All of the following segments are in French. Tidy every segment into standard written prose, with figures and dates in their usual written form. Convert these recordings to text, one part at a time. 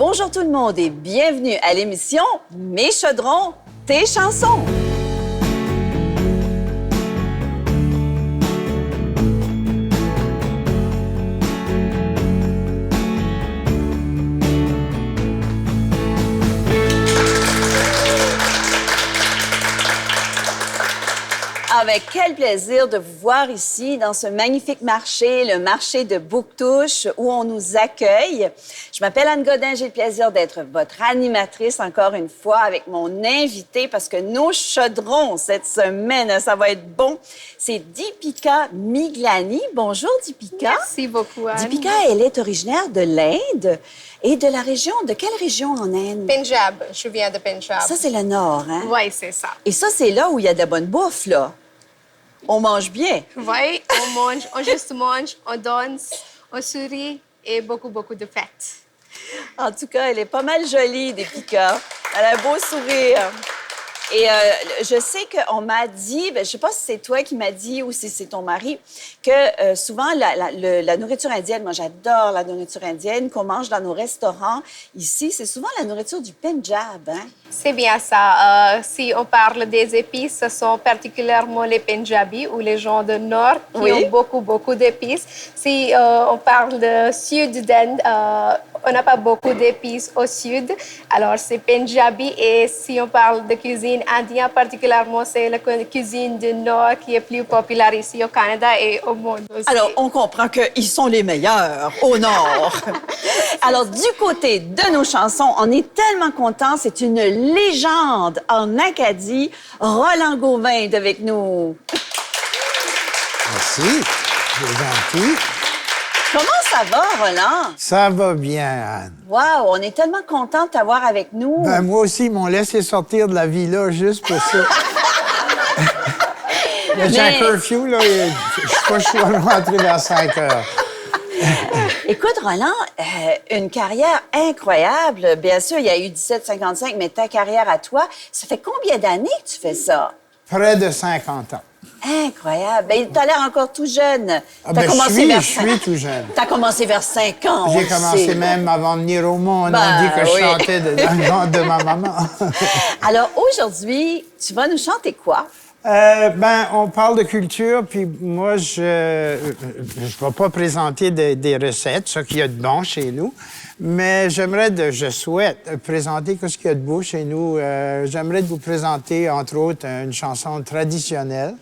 Bonjour tout le monde et bienvenue à l'émission Mes chaudrons, tes chansons. Avec quel plaisir de vous voir ici dans ce magnifique marché, le marché de Bouctouche, où on nous accueille. Je m'appelle Anne Godin, j'ai le plaisir d'être votre animatrice encore une fois avec mon invité parce que nos chaudrons cette semaine, ça va être bon. C'est Deepika Miglani. Bonjour Deepika. Merci beaucoup, Anne. Deepika, elle est originaire de l'Inde et de la région, de quelle région en Inde? Punjab, je viens de Punjab. Ça, c'est le nord, hein? Oui, c'est ça. Et ça, c'est là où il y a de la bonne bouffe, là. On mange bien. Oui, on mange, on juste mange, on danse, on sourit et beaucoup, beaucoup de fêtes. En tout cas, elle est pas mal jolie, Deepika. Elle a un beau sourire. Et je sais qu'on m'a dit, je sais pas si c'est toi qui m'as dit ou si c'est ton mari, que souvent, la nourriture indienne, moi j'adore la nourriture indienne qu'on mange dans nos restaurants. Ici, c'est souvent la nourriture du Punjab, hein? C'est bien ça. Si on parle des épices, ce sont particulièrement les Punjabis ou les gens du Nord qui ont beaucoup, beaucoup d'épices. Si on parle de sud d'Inde, on n'a pas beaucoup d'épices au sud. Alors, c'est Punjabi. Et si on parle de cuisine indienne, particulièrement, c'est la cuisine du Nord qui est plus populaire ici au Canada et au monde aussi. Alors, on comprend qu'ils sont les meilleurs au Nord. Alors, du côté de nos chansons, on est tellement contents. C'est une légende en Acadie. Roland Gauvin est avec nous. Merci, c'est gentil. Comment ça va, Roland? Ça va bien, Anne. Wow, on est tellement contents de t'avoir avec nous. Ben, moi aussi, ils m'ont laissé sortir de la villa juste pour ça. J'ai un curfew, là, et je suis rentré vers 5 heures. Écoute, Roland, une carrière incroyable. Bien sûr, il y a eu 1755, mais ta carrière à toi, ça fait combien d'années que tu fais ça? Près de 50 ans. Incroyable. Ben, tu as l'air encore tout jeune. Je suis tout jeune. Tu as commencé vers 5 ans. J'ai commencé même avant de venir au monde. On dit que je chantais dans le ventre de ma maman. Alors, aujourd'hui, tu vas nous chanter quoi? On parle de culture, puis moi, je vais pas présenter des recettes, ce qu'il y a de bon chez nous, mais je souhaite présenter ce qu'il y a de beau chez nous. J'aimerais vous présenter, entre autres, une chanson traditionnelle,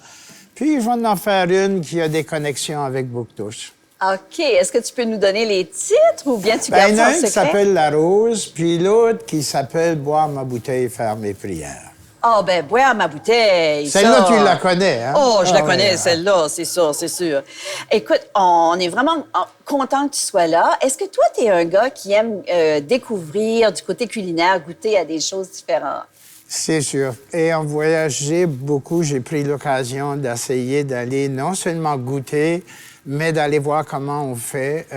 puis je vais en faire une qui a des connexions avec Bouctouche. OK. Est-ce que tu peux nous donner les titres ou bien tu gardes ça en secret? Il y en a une qui s'appelle La Rose, puis l'autre qui s'appelle Boire ma bouteille, faire mes prières. Ah, ben, boire ma bouteille. Celle-là, tu la connais, hein? Oh, je la connais, celle-là, c'est sûr, c'est sûr. Écoute, on est vraiment content que tu sois là. Est-ce que toi, tu es un gars qui aime découvrir du côté culinaire, goûter à des choses différentes? C'est sûr. Et en voyageant beaucoup, j'ai pris l'occasion d'essayer d'aller non seulement goûter, mais d'aller voir comment on fait.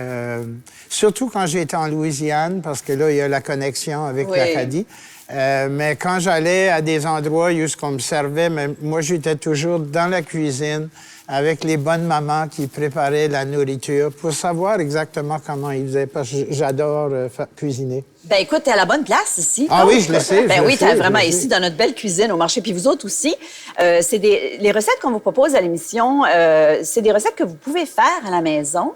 Surtout quand j'étais en Louisiane, parce que là, il y a la connexion avec l'Acadie. Mais quand j'allais à des endroits où on me servait, moi, j'étais toujours dans la cuisine avec les bonnes mamans qui préparaient la nourriture pour savoir exactement comment ils faisaient, parce que j'adore cuisiner. Ben écoute, t'es à la bonne place ici. Ah oui, je le sais. Ben oui, t'es vraiment ici dans notre belle cuisine au marché. Puis vous autres aussi, les recettes qu'on vous propose à l'émission, c'est des recettes que vous pouvez faire à la maison.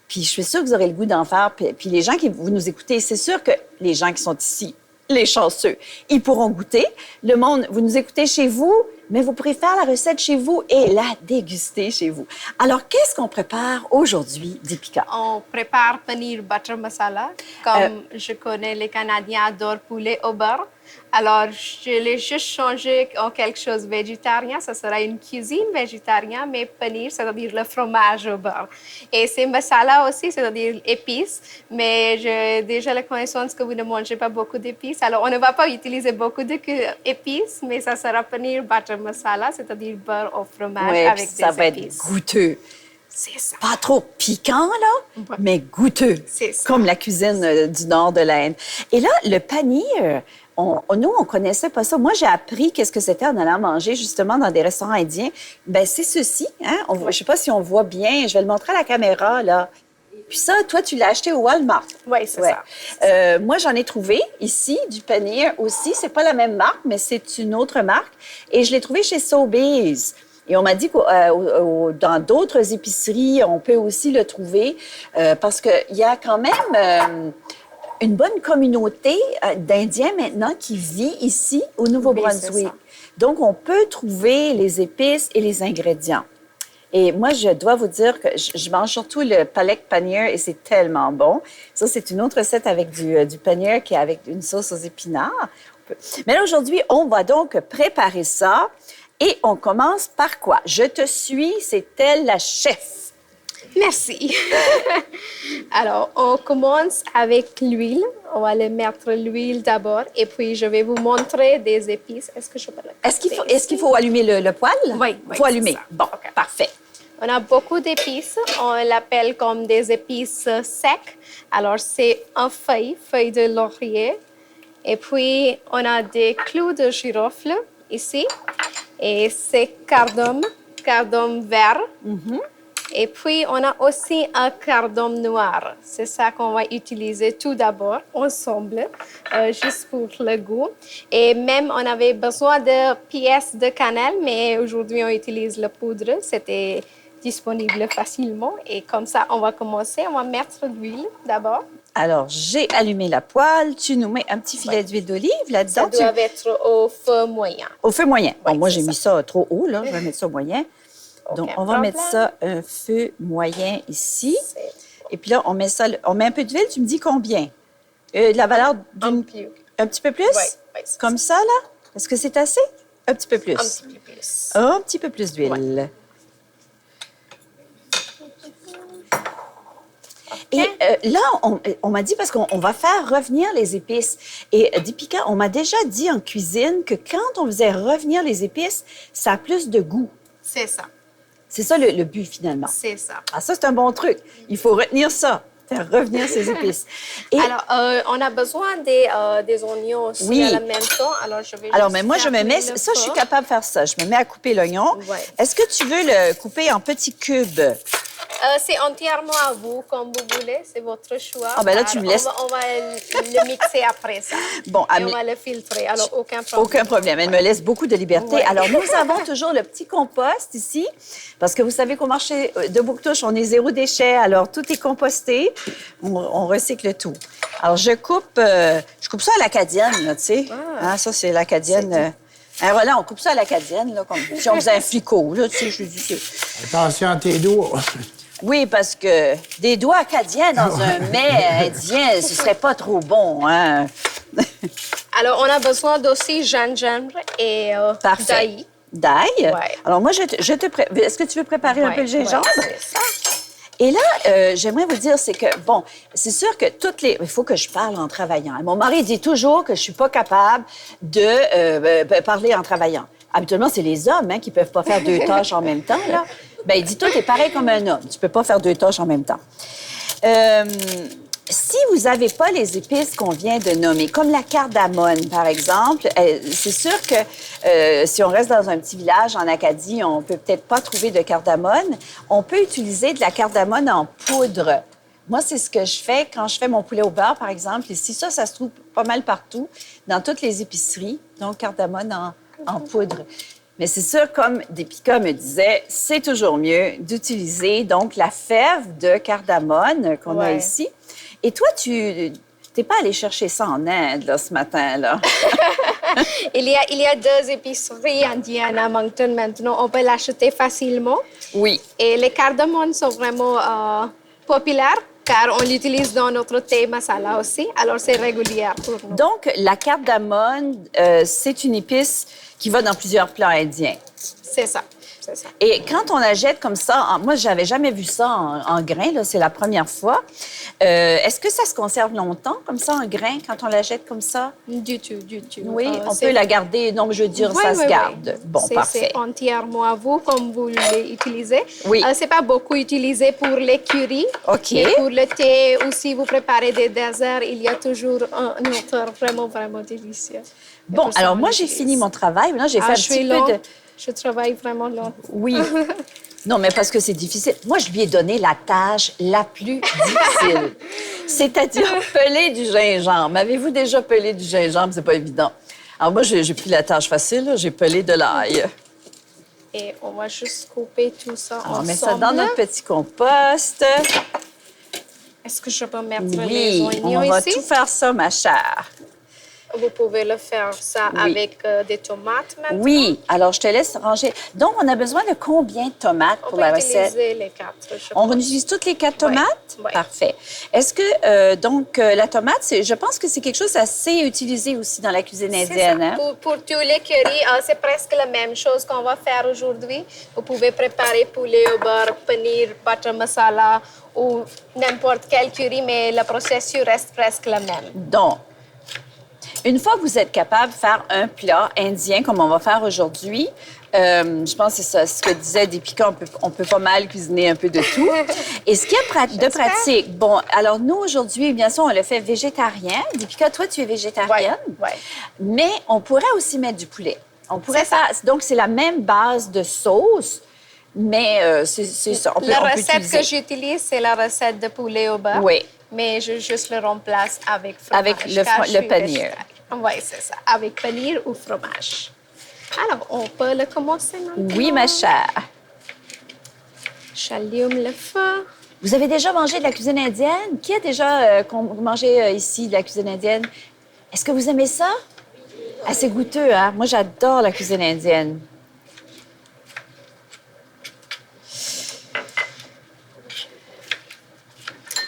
Puis je suis sûre que vous aurez le goût d'en faire. Puis les gens qui vous nous écoutez, c'est sûr que les gens qui sont ici, les chanceux, ils pourront goûter. Le monde, vous nous écoutez chez vous, mais vous pourrez faire la recette chez vous et la déguster chez vous. Alors, qu'est-ce qu'on prépare aujourd'hui, Deepika? On prépare paneer butter masala. Comme je connais, les Canadiens adorent poulet au beurre. Alors, je l'ai juste changé en quelque chose de végétarien. Ça sera une cuisine végétarienne, mais paneer, c'est-à-dire le fromage au beurre. Et c'est masala aussi, c'est-à-dire épices. Mais j'ai déjà la connaissance que vous ne mangez pas beaucoup d'épices. Alors, on ne va pas utiliser beaucoup d'épices, mais ça sera paneer butter masala, c'est-à-dire beurre au fromage avec des épices. Ça va être goûteux. C'est ça. Pas trop piquant, là, mais goûteux. C'est ça. Comme la cuisine du nord de l'Inde. Et là, le paneer, nous, on connaissait pas ça. Moi, j'ai appris qu'est-ce que c'était en allant manger, justement, dans des restaurants indiens. Ben c'est ceci, hein? Je sais pas si on voit bien. Je vais le montrer à la caméra, là. Puis ça, toi, tu l'as acheté au Walmart. Oui, c'est Ouais. ça. Moi, j'en ai trouvé ici, du paneer aussi. C'est pas la même marque, mais c'est une autre marque. Et je l'ai trouvé chez Sobeys. Et on m'a dit que dans d'autres épiceries, on peut aussi le trouver parce qu'il y a quand même une bonne communauté d'Indiens maintenant qui vit ici au Nouveau-Brunswick. Oui, c'est ça. Donc, on peut trouver les épices et les ingrédients. Et moi, je dois vous dire que je mange surtout le palek paneer et c'est tellement bon. Ça, c'est une autre recette avec du paneer qui est avec une sauce aux épinards. Mais là, aujourd'hui, on va donc préparer ça et on commence par quoi? Je te suis, c'est elle la chef. Merci. Alors, on commence avec l'huile. On va le mettre l'huile d'abord et puis je vais vous montrer des épices. Est-ce que je peux le Est-ce qu'il faut allumer le poêle? Oui, Il faut allumer. c'est ça. Bon, OK. parfait. On a beaucoup d'épices. On l'appelle comme des épices secs. Alors, c'est un feuille de laurier. Et puis, on a des clous de girofle ici. Et c'est cardamome vert. Et puis, on a aussi un cardamome noir. C'est ça qu'on va utiliser tout d'abord, ensemble, juste pour le goût. Et même, on avait besoin de pièces de cannelle, mais aujourd'hui, on utilise la poudre. C'était disponible facilement. Et comme ça, on va commencer. On va mettre l'huile d'abord. Alors, j'ai allumé la poêle. Tu nous mets un petit filet d'huile d'olive Ça là-dedans. doit être au feu moyen. Au feu moyen. Bon, Oui, moi, c'est j'ai ça. mis ça trop haut, là. Je vais mettre ça au moyen. Donc, Aucun on va problème. mettre ça un feu moyen ici. C'est Et puis là, on met ça, on met un peu d'huile. Tu me dis combien? De la valeur d'une... Un petit peu plus? Oui, c'est Comme ça, là? Est-ce que c'est assez? Un petit peu plus. un petit peu plus. Un petit peu plus d'huile. Et là, on m'a dit, parce qu'on va faire revenir les épices. Et Deepika, on m'a déjà dit en cuisine que quand on faisait revenir les épices, ça a plus de goût. C'est ça. C'est ça le but, finalement. C'est ça. Ah, ça, c'est un bon truc. Il faut retenir ça, faire revenir ces épices. Et Alors, on a besoin des oignons aussi Oui. à la même temps. Alors, je vais alors, juste mais moi, je me mets... fermer le Ça, je suis feu. capable de faire ça. Je me mets à couper l'oignon. Ouais. Est-ce que tu veux le couper en petits cubes? C'est entièrement à vous, comme vous voulez. C'est votre choix. Ah, ben là, tu me laisses- On va le mixer après ça. Bon, Et on va le filtrer. Alors, aucun problème. Aucun problème. Elle me laisse beaucoup de liberté. Ouais. Alors, nous avons toujours le petit compost ici, parce que vous savez qu'au marché de Bouctouche, on est zéro déchet, alors tout est composté. On recycle tout. Alors, je coupe ça à l'acadienne, là, tu sais. Hein, ça, c'est l'acadienne. Voilà, on coupe ça à l'acadienne, là, comme si on faisait un flicot, là, tu sais, je dis. Attention à tes doigts. Oui, parce que des doigts acadiens dans un mets indien, ce serait pas trop bon, hein? Alors, on a besoin d'aussi gingembre et Parfait. d'ail. D'ail? Ouais. Alors, moi, est-ce que tu veux préparer un peu le gingembre? Ouais, c'est ça. Et là, j'aimerais vous dire, c'est que, bon, c'est sûr que il faut que je parle en travaillant. Mon mari dit toujours que je suis pas capable de parler en travaillant. Habituellement, c'est les hommes qui peuvent pas faire deux tâches en même temps, là. Ben, il dit, toi, t'es pareil comme un homme. Tu peux pas faire deux tâches en même temps. Si vous n'avez pas les épices qu'on vient de nommer, comme la cardamone, par exemple, c'est sûr que si on reste dans un petit village en Acadie, on peut peut-être pas trouver de cardamone. On peut utiliser de la cardamone en poudre. Moi, c'est ce que je fais quand je fais mon poulet au beurre, par exemple. Ici, ça se trouve pas mal partout, dans toutes les épiceries. Donc, cardamone en poudre. Mais c'est sûr, comme Deepika me disait, c'est toujours mieux d'utiliser donc la fève de cardamone qu'on a ici. Et toi, tu n'es pas allé chercher ça en Inde là, ce matin, là? Il y a deux épiceries indiennes à Moncton maintenant. On peut l'acheter facilement. Oui. Et les cardamones sont vraiment populaires car on l'utilise dans notre thé masala aussi. Alors, c'est régulier pour nous. Donc, la cardamone, c'est une épice qui va dans plusieurs plats indiens. C'est ça. C'est ça. Et quand on la jette comme ça, moi, j'avais jamais vu ça en grains, là, c'est la première fois. Est-ce que ça se conserve longtemps, comme ça, en grains, quand on la jette comme ça? Du tout. Oui, on peut la garder. Non, mais je veux dire, ça se garde. Bon, parfait. C'est entièrement à vous, comme vous l'utilisez. Oui. C'est pas beaucoup utilisé pour les currys. OK. Et pour le thé, ou si vous préparez des desserts, il y a toujours un odeur vraiment, vraiment délicieux. Bon, alors moi, j'ai fini mon travail. Maintenant, j'ai fait un petit peu de... Je travaille vraiment longtemps. Oui. Non, mais parce que c'est difficile. Moi, je lui ai donné la tâche la plus difficile, c'est-à-dire peler du gingembre. Avez-vous déjà pelé du gingembre? C'est pas évident. Alors moi, j'ai pris la tâche facile, là. J'ai pelé de l'ail. Et on va juste couper tout ça Alors, on ensemble. met ça dans notre petit compost. Est-ce que je peux mettre les Oui, oignons on va ici? tout faire ça, ma chère. Vous pouvez le faire ça Oui. avec des tomates maintenant. Oui, alors je te laisse ranger. Donc, on a besoin de combien de tomates On pour peut la recette? utiliser les 4, je On pense. utilise toutes les 4 tomates? Oui. Parfait. Est-ce que, la tomate, je pense que c'est quelque chose assez utilisé aussi dans la cuisine C'est ça. indienne. Hein? Pour tous les currys, c'est presque la même chose qu'on va faire aujourd'hui. Vous pouvez préparer poulet au beurre, paneer, butter masala ou n'importe quel curry, mais le processus reste presque le même. Donc, une fois que vous êtes capable de faire un plat indien comme on va faire aujourd'hui, je pense que c'est ça, ce que disait Deepika, on peut pas mal cuisiner un peu de tout. Et ce qui est de pratique, bon, alors nous aujourd'hui, bien sûr, on le fait végétarien. Deepika, toi, tu es végétarienne, Oui. mais on pourrait aussi mettre du poulet. On pourrait C'est ça. faire, donc c'est la même base de sauce, mais c'est ça. On peut recette utiliser. que j'utilise, c'est la recette de poulet au beurre. Oui. Mais je juste le remplace avec fromage. Avec le car je suis paneer. végétarienne. Oui, c'est ça. Avec paneer ou fromage. Alors, on peut le commencer maintenant. Oui, ma chère. J'allume le feu. Vous avez déjà mangé de la cuisine indienne? Qui a déjà mangé ici de la cuisine indienne? Est-ce que vous aimez ça? Assez goûteux, hein? Moi, j'adore la cuisine indienne.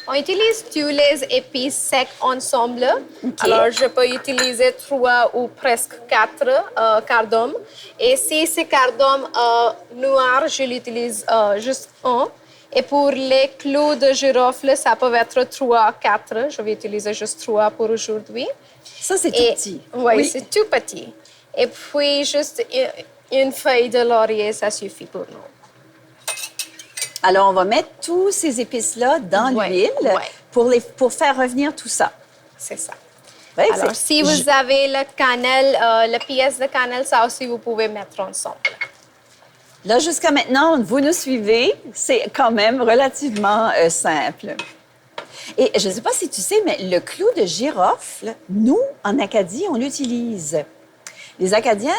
On utilise tous les épices secs ensemble. OK. Alors, je peux utiliser 3 ou presque 4 cardamomes. Et si c'est cardamome noir, je l'utilise juste 1. Et pour les clous de girofle, ça peut être 3, 4. Je vais utiliser juste 3 pour aujourd'hui. Ça, c'est tout Et- petit. Oui, c'est tout petit. Et puis, juste une feuille de laurier, ça suffit pour nous. Alors, on va mettre tous ces épices-là dans Ouais, l'huile ouais. pour faire revenir tout ça. C'est ça. Ouais, Alors, si vous avez le cannelle, la pièce de cannelle, ça aussi, vous pouvez mettre ensemble. Là, jusqu'à maintenant, vous nous suivez. C'est quand même relativement simple. Et je ne sais pas si tu sais, mais le clou de girofle, nous, en Acadie, on l'utilise. Les Acadiens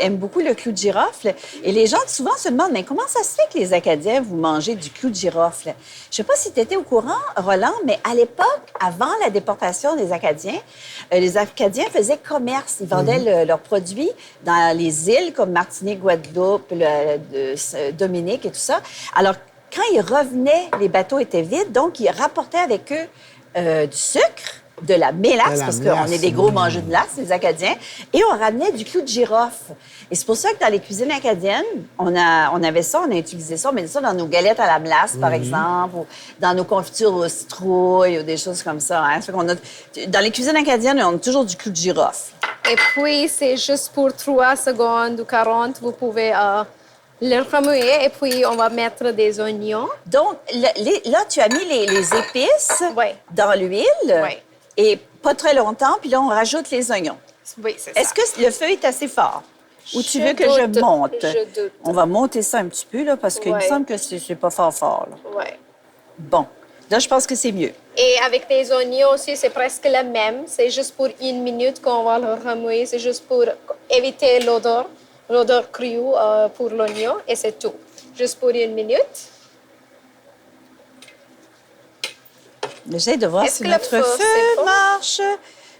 aiment beaucoup le clou de girofle. Et les gens, souvent, se demandent, mais comment ça se fait que les Acadiens, vous mangez du clou de girofle? Je ne sais pas si tu étais au courant, Roland, mais à l'époque, avant la déportation des Acadiens, les Acadiens faisaient commerce. Ils vendaient leurs produits dans les îles comme Martinique, Guadeloupe, Dominique et tout ça. Alors, quand ils revenaient, les bateaux étaient vides, donc ils rapportaient avec eux du sucre, de la mélasse, parce qu'on est des gros mangeurs de glace, les Acadiens, et on ramenait du clou de girofle. Et c'est pour ça que dans les cuisines acadiennes, on avait ça, on a utilisé ça, on mettait ça dans nos galettes à la mélasse, par exemple, ou dans nos confitures aux citrouilles, ou des choses comme ça. Hein. Ça fait qu'on dans les cuisines acadiennes, on a toujours du clou de girofle. Et puis, c'est juste pour 3 secondes ou 40, vous pouvez le remuer et puis on va mettre des oignons. Donc, là, tu as mis les épices dans l'huile. Oui. Et pas très longtemps, puis là, on rajoute les oignons. Oui, c'est ça. Est-ce que le feu est assez fort? Ou tu veux que doute. je monte? Je doute. On va monter ça un petit peu, là, parce qu'il me Ouais. semble que c'est pas fort. Là. Oui. Bon. Là, je pense que c'est mieux. Et avec les oignons aussi, c'est presque le même. C'est juste pour 1 minute qu'on va le remuer. C'est juste pour éviter l'odeur crue pour l'oignon. Et c'est tout. Juste pour 1 minute. J'essaie de voir Est-ce si que le notre feu, feu c'est bon? marche.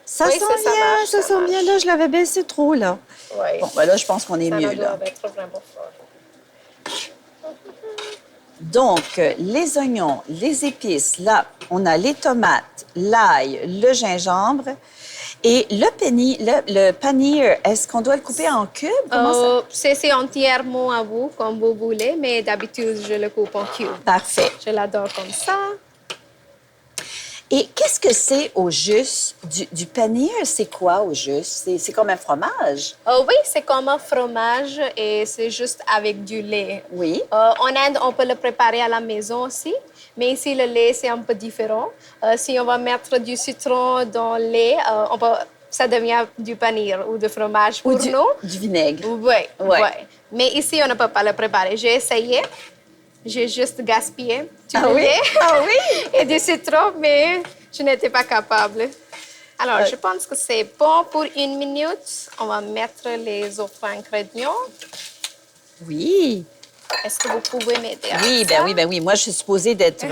Ça Oui, sent ça bien, marche, ça ça sent bien. marche. Là, je l'avais baissé trop, là. Oui. Bon, ben là, je pense qu'on est Ça mieux, doit là. être vraiment fort. Donc, les oignons, les épices, là, on a les tomates, l'ail, le gingembre. Et le paneer, est-ce qu'on doit le couper en cubes? Comment ça? C'est entièrement à vous, comme vous voulez, mais d'habitude, je le coupe en cubes. Parfait. Je l'adore comme ça. Et qu'est-ce que c'est au juste du paneer? C'est quoi au juste? C'est comme un fromage? Oui, c'est comme un fromage et c'est juste avec du lait. Oui. En Inde, on peut le préparer à la maison aussi, mais ici, le lait, c'est un peu différent. Si on va mettre du citron dans le lait, ça devient du paneer ou du fromage pour Ou nous. du vinaigre. Oui, Ouais. oui. Mais ici, on ne peut pas le préparer. J'ai essayé, J'ai juste gaspillé du Ah oui? lait Ah oui? et du citron, mais je n'étais pas capable. Alors, je pense que c'est bon pour 1 minute. On va mettre les autres ingrédients. Oui. Est-ce que vous pouvez m'aider avec Oui, ça? ben oui. Moi, je suis supposée d'être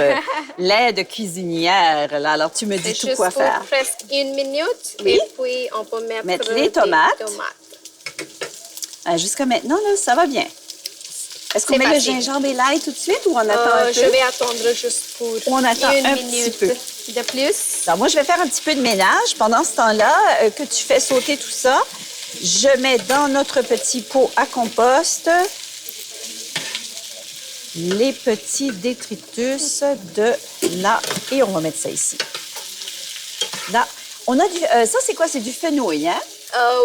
l'aide cuisinière, là. Alors, tu me dis C'est tout juste quoi pour faire. presque 1 minute. Oui. Et puis, on peut mettre Les des tomates. Jusqu'à maintenant, là, ça va bien. Est-ce qu'on C'est met facile. le gingembre et l'ail tout de suite ou on attend un peu? Je vais attendre juste pour On attend 1 un petit minute peu. de plus. Alors, moi, je vais faire un petit peu de ménage. Pendant ce temps-là, que tu fais sauter tout ça, je mets dans notre petit pot à compost les petits détritus de là. Et on va mettre ça ici. Là, on a du... ça, c'est quoi? C'est du fenouil, hein?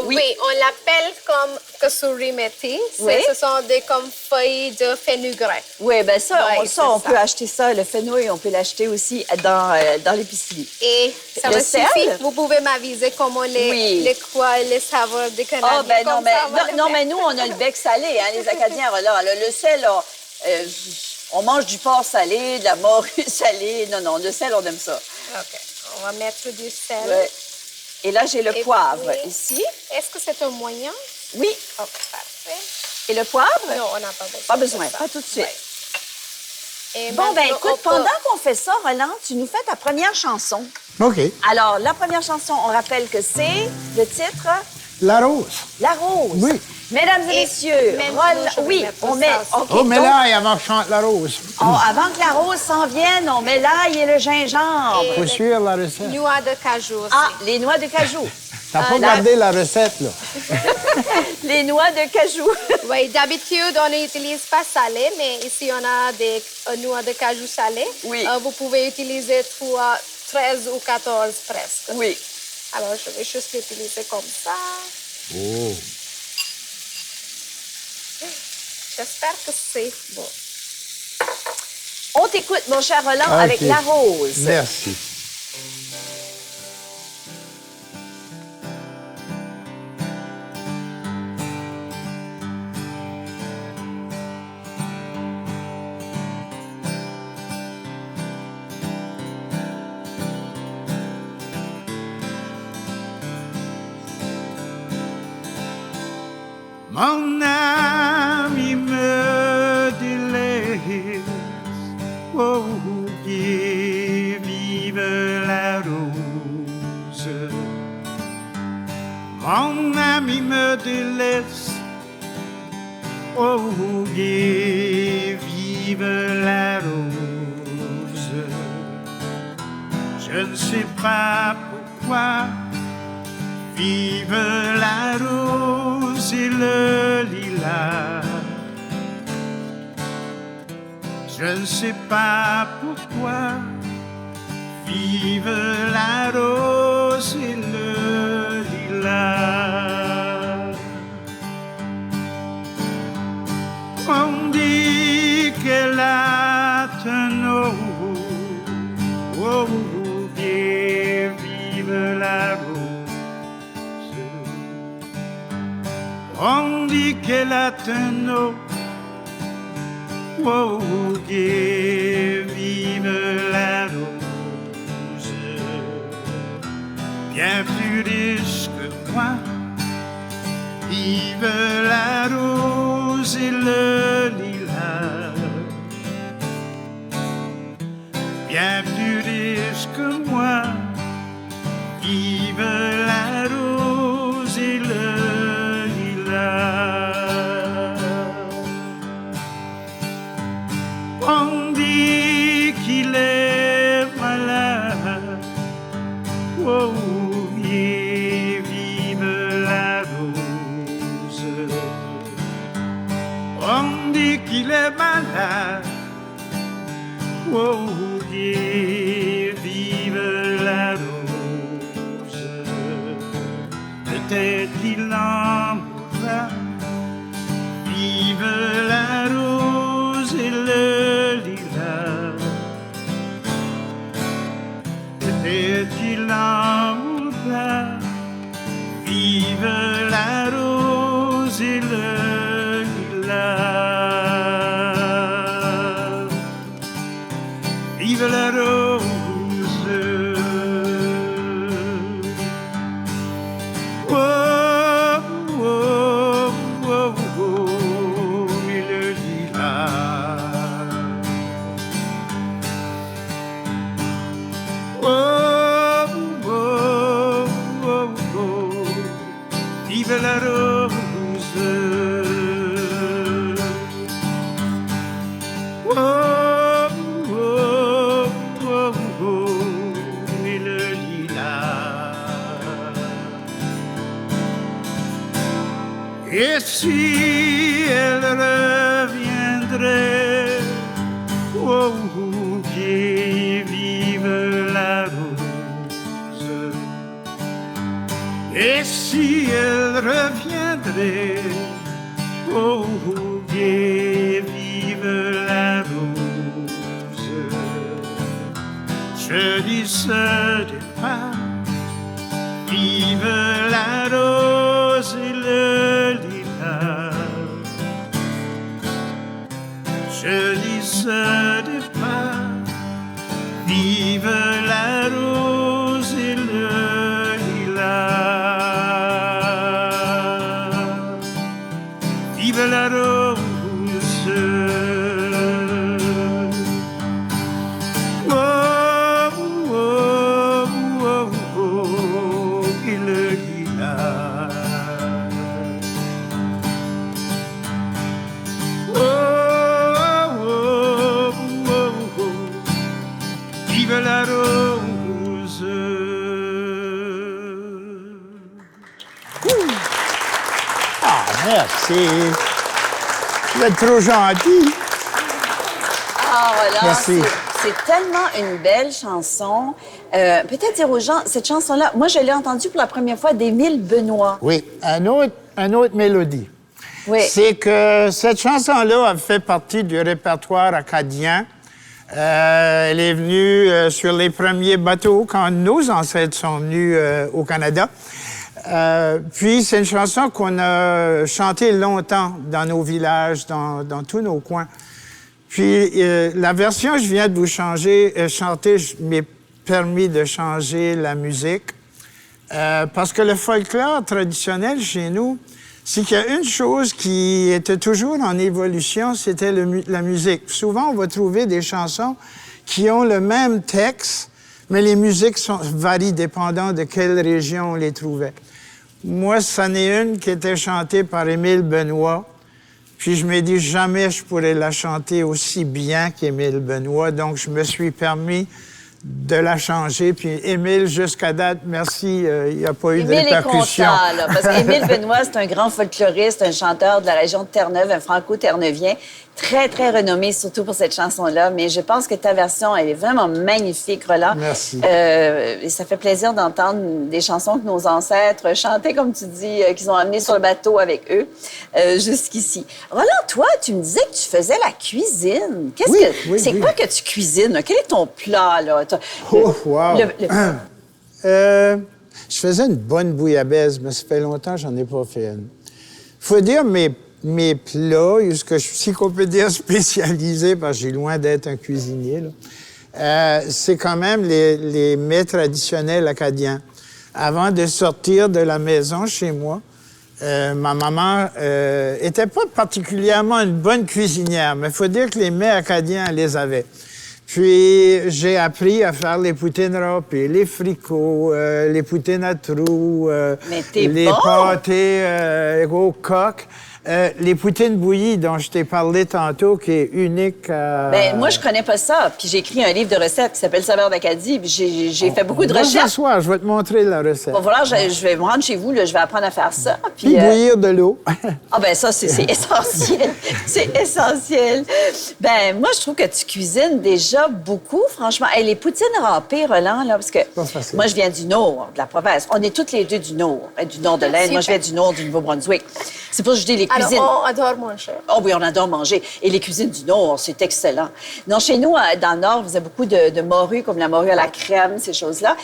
Oui. On l'appelle comme kasuri methi. Oui. Ce sont des comme feuilles de fenugrec. Oui, bien ça, Ouais, on, c'est on ça. peut acheter ça. Le fenouil, on peut l'acheter aussi dans l'épicerie. Et ça Le me sel? suffit. Vous pouvez m'aviser comment Oui. les quoi et les saveurs des Canadiens. Ah, ben non, Comme mais, ça, on va le non, faire. mais nous, on a le bec salé, hein, les Acadiens. Là, le sel, là, on mange du porc salé, de la morue salée. Non, le sel, on aime ça. OK. On va mettre du sel. Ouais. Et là, j'ai le Et poivre puis- ici. Est-ce que c'est un moyen? Oui. OK, parfait. Et le poivre? Non, on n'a pas besoin. Pas besoin, de ça. pas tout de suite. Ouais. Et Bon, ben maintenant, écoute, on peut- pendant qu'on fait ça, Roland, tu nous fais ta première chanson. OK. Alors, la première chanson, on rappelle que c'est le titre La rose. La Rose. Oui. Mesdames et Et messieurs, maintenant, je vais oui, mettre on ça met. aussi. OK, Oh, mais donc, là, avant que je chante la rose. avant que la rose s'en vienne, on met l'ail et le gingembre. Et- Faut suivre la recette. Noix de cajou aussi. Ah, les noix de cajou. T'as pas là- gardé la recette, là. Les noix de cajou. Oui, d'habitude, on n'utilise pas salé, mais ici, on a des noix de cajou salées. Oui. Vous pouvez utiliser 13 ou 14 presque. Oui. Alors, je vais juste l'utiliser comme ça. Oh. J'espère que c'est bon. On t'écoute, mon cher Roland, OK. avec la rose. Merci. Mon ami me délaisse, oh, qui vive la rose. Mon ami me délaisse, oh, qui vive la rose. Je ne sais pas pourquoi. Vive la rose et le lilas. Je ne sais pas pourquoi. Vive la rose et le lilas. On dit qu'elle a un oh, et vive la rose. On dit qu'elle a un eau, oh, que vive la rose. Bien plus riche que moi, vive la rose et le lilas. Bien plus riche que moi, vive la rose et le lilas. On dit qu'il est malade, oh, et vive la rose. On dit qu'il est malade, oh, et vive la rose. Peut-être qu'il en mourra. Vive la rose et le lilas. Peut-être qu'il en mourra. Vive la rose et le lilas. vive la rose. Oh, oh, oh, oh, et le lilas. Oh, oh, oh, oh, vive la rose. Oh, oh, oh, oh, et le lilas. Et si elle reviendrait, oh, oh, et vive la rose. Et si elle reviendrait, oh, oh, et vive la rose. Je dis ce départ, vive la rose et le lilas. Je dis ce départ, vive la rose et le lilas. Vive la rose. Oh, oh, oh, oh, et le lilas. Oh, oh, oh, oh, vive la rose. Ah, merci. Vous êtes trop gentil. Ah, voilà. Merci. C'est tellement une belle chanson. Peut-être dire aux gens, cette chanson-là, moi, je l'ai entendue pour la première fois d'Émile Benoît. Oui, un autre mélodie. Oui. C'est que cette chanson-là a fait partie du répertoire acadien. Elle est venue sur les premiers bateaux quand nos ancêtres sont venus au Canada. Puis, c'est une chanson qu'on a chantée longtemps dans nos villages, dans tous nos coins. Puis, la version que je viens de vous chanter, je m'ai permis de changer la musique. Parce que le folklore traditionnel chez nous, c'est qu'il y a une chose qui était toujours en évolution, c'était la musique. Souvent, on va trouver des chansons qui ont le même texte, mais les musiques varient dépendant de quelle région on les trouvait. Moi, c'en est une qui était chantée par Émile Benoît. Puis je me dis, jamais je pourrais la chanter aussi bien qu'Émile Benoît. Donc, je me suis permis de la changer. Puis Émile, jusqu'à date, merci, il n'y a pas eu de répercussions. Émile est content, là, parce qu'Émile Benoît, c'est un grand folkloriste, un chanteur de la région de Terre-Neuve, un franco-terneuvien, très, très renommé, surtout pour cette chanson-là. Mais je pense que ta version, elle est vraiment magnifique, Roland. Merci. Et ça fait plaisir d'entendre des chansons que nos ancêtres chantaient, comme tu dis, qu'ils ont amenées sur le bateau avec eux, jusqu'ici. Roland, toi, tu me disais que tu faisais la cuisine. C'est quoi que tu cuisines, là? Quel est ton plat, là? Oh, wow! Je faisais une bonne bouillabaisse, mais ça fait longtemps que j'en ai pas fait une. Faut dire, mes plats, si qu'on peut dire spécialisés, parce que j'ai loin d'être un cuisinier, là, c'est quand même les mets traditionnels acadiens. Avant de sortir de la maison chez moi, ma maman était pas particulièrement une bonne cuisinière, mais il faut dire que les mets acadiens, elle les avait. Puis, j'ai appris à faire les poutines râpées, les fricots, les poutines à trous, les pâtés au coq. Les poutines bouillies dont je t'ai parlé tantôt, qui est unique à... Bien, moi, je connais pas ça. Puis j'ai écrit un livre de recettes qui s'appelle Saveurs d'Acadie. Puis j'ai fait beaucoup de recherches. Ce soir, je vais te montrer la recette. Bon, voilà, je vais me rendre chez vous, là, je vais apprendre à faire ça. Puis bouillir de l'eau. Ah ben ça, c'est essentiel. C'est essentiel. Ben moi, je trouve que tu cuisines déjà beaucoup, franchement. Hey, les poutines râpées, Roland, là, parce que moi, je viens du nord de la province. On est toutes les deux du nord de l'Inde. Moi, je viens du nord du Nouveau-Brunswick. C'est pour ça que je dis les cuisines. Alors, on adore manger. Oh oui, on adore manger. Et les cuisines du Nord, c'est excellent. Non, chez nous, dans le Nord, vous avez beaucoup de morues, comme la morue à la crème, ces choses-là.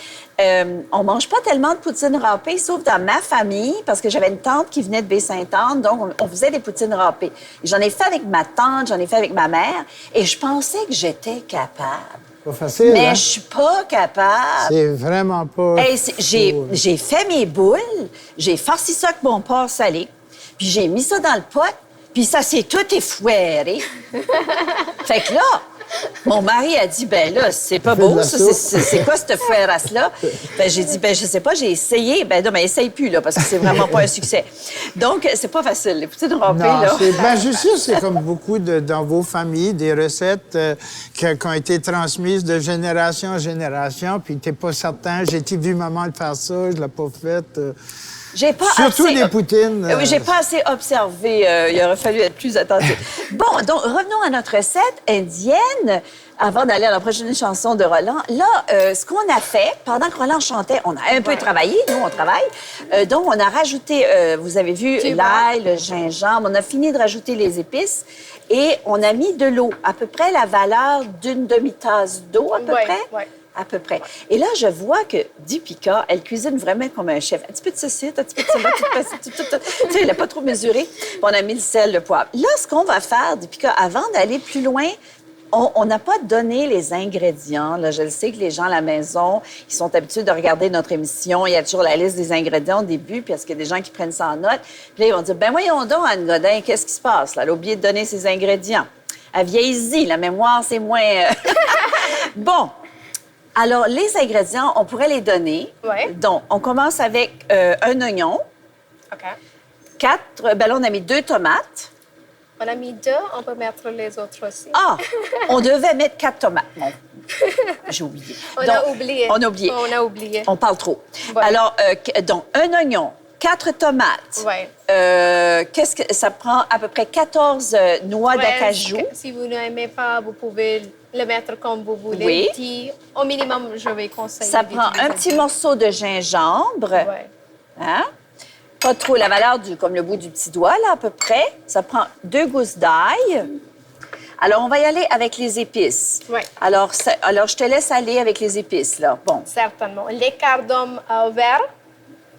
On mange pas tellement de poutines râpées, sauf dans ma famille, parce que j'avais une tante qui venait de Baie-Sainte-Anne, donc on faisait des poutines râpées. J'en ai fait avec ma tante, j'en ai fait avec ma mère, et je pensais que j'étais capable. Pas facile, Mais hein? je suis pas capable. C'est vraiment pas... Hey, j'ai fait mes boules, j'ai farci ça avec mon porc salé, puis j'ai mis ça dans le pot, puis ça s'est tout effouéré. Fait que là, mon mari a dit, ben là, c'est pas Ça fait de beau, la ça, soupe. c'est quoi cette fouérasse-là? Ben j'ai dit, ben je sais pas, j'ai essayé. Ben non, mais essaye plus, là, parce que c'est vraiment pas un succès. Donc, c'est pas facile, les poutines râpées, Non, là. ben, je suis sûr que c'est comme beaucoup dans vos familles, des recettes qui ont été transmises de génération en génération, puis t'es pas certain, j'ai été vu maman le faire ça, je l'ai pas fait. J'ai pas Surtout assez... les poutines. Oui, j'ai pas assez observé. Il aurait fallu être plus attentif. Bon, donc, revenons à notre recette indienne. Avant d'aller à la prochaine chanson de Roland, là, ce qu'on a fait, pendant que Roland chantait, on a un peu travaillé, nous, on travaille. Donc, on a rajouté, vous avez vu, l'ail, le gingembre, on a fini de rajouter les épices et on a mis de l'eau, à peu près la valeur d'une demi-tasse d'eau, à peu près. Oui. À peu près. Et là, je vois que Deepika, elle cuisine vraiment comme un chef. Un petit peu de ceci, un petit peu de cela, tu sais, elle n'a pas trop mesuré. Puis on a mis le sel, le poivre. Là, ce qu'on va faire, Deepika, avant d'aller plus loin, on n'a pas donné les ingrédients. Là, je le sais que les gens à la maison, ils sont habitués de regarder notre émission. Il y a toujours la liste des ingrédients au début, puis parce qu'il y a des gens qui prennent ça en note. Puis là, ils vont dire, ben voyons donc, Anne Godin, qu'est-ce qui se passe? Là, elle a oublié de donner ses ingrédients. Elle vieillit, la mémoire, c'est moins... Bon. Alors, les ingrédients, on pourrait les donner. Ouais. Donc, on commence avec un oignon, OK. 4... Ben là, on a mis 2 tomates. On a mis 2, on peut mettre les autres aussi. Ah! On devait mettre 4 tomates. Bon, j'ai oublié. On a Donc, oublié. On a oublié. On a oublié. On parle trop. Ouais. Alors, donc, un oignon, 4 tomates. Ouais. Qu'est-ce que... Ça prend à peu près 14 noix d'acajou. Si vous n'aimez pas, vous pouvez le mettre comme vous voulez. Oui. Petit, au minimum, je vais conseiller. Ça prend un petit morceau de gingembre. Ouais. Hein? Pas trop la valeur comme le bout du petit doigt, là, à peu près. Ça prend 2 gousses d'ail. Alors, on va y aller avec les épices. Oui. Alors, je te laisse aller avec les épices, là. Bon, Certainement. Les cardammes verts.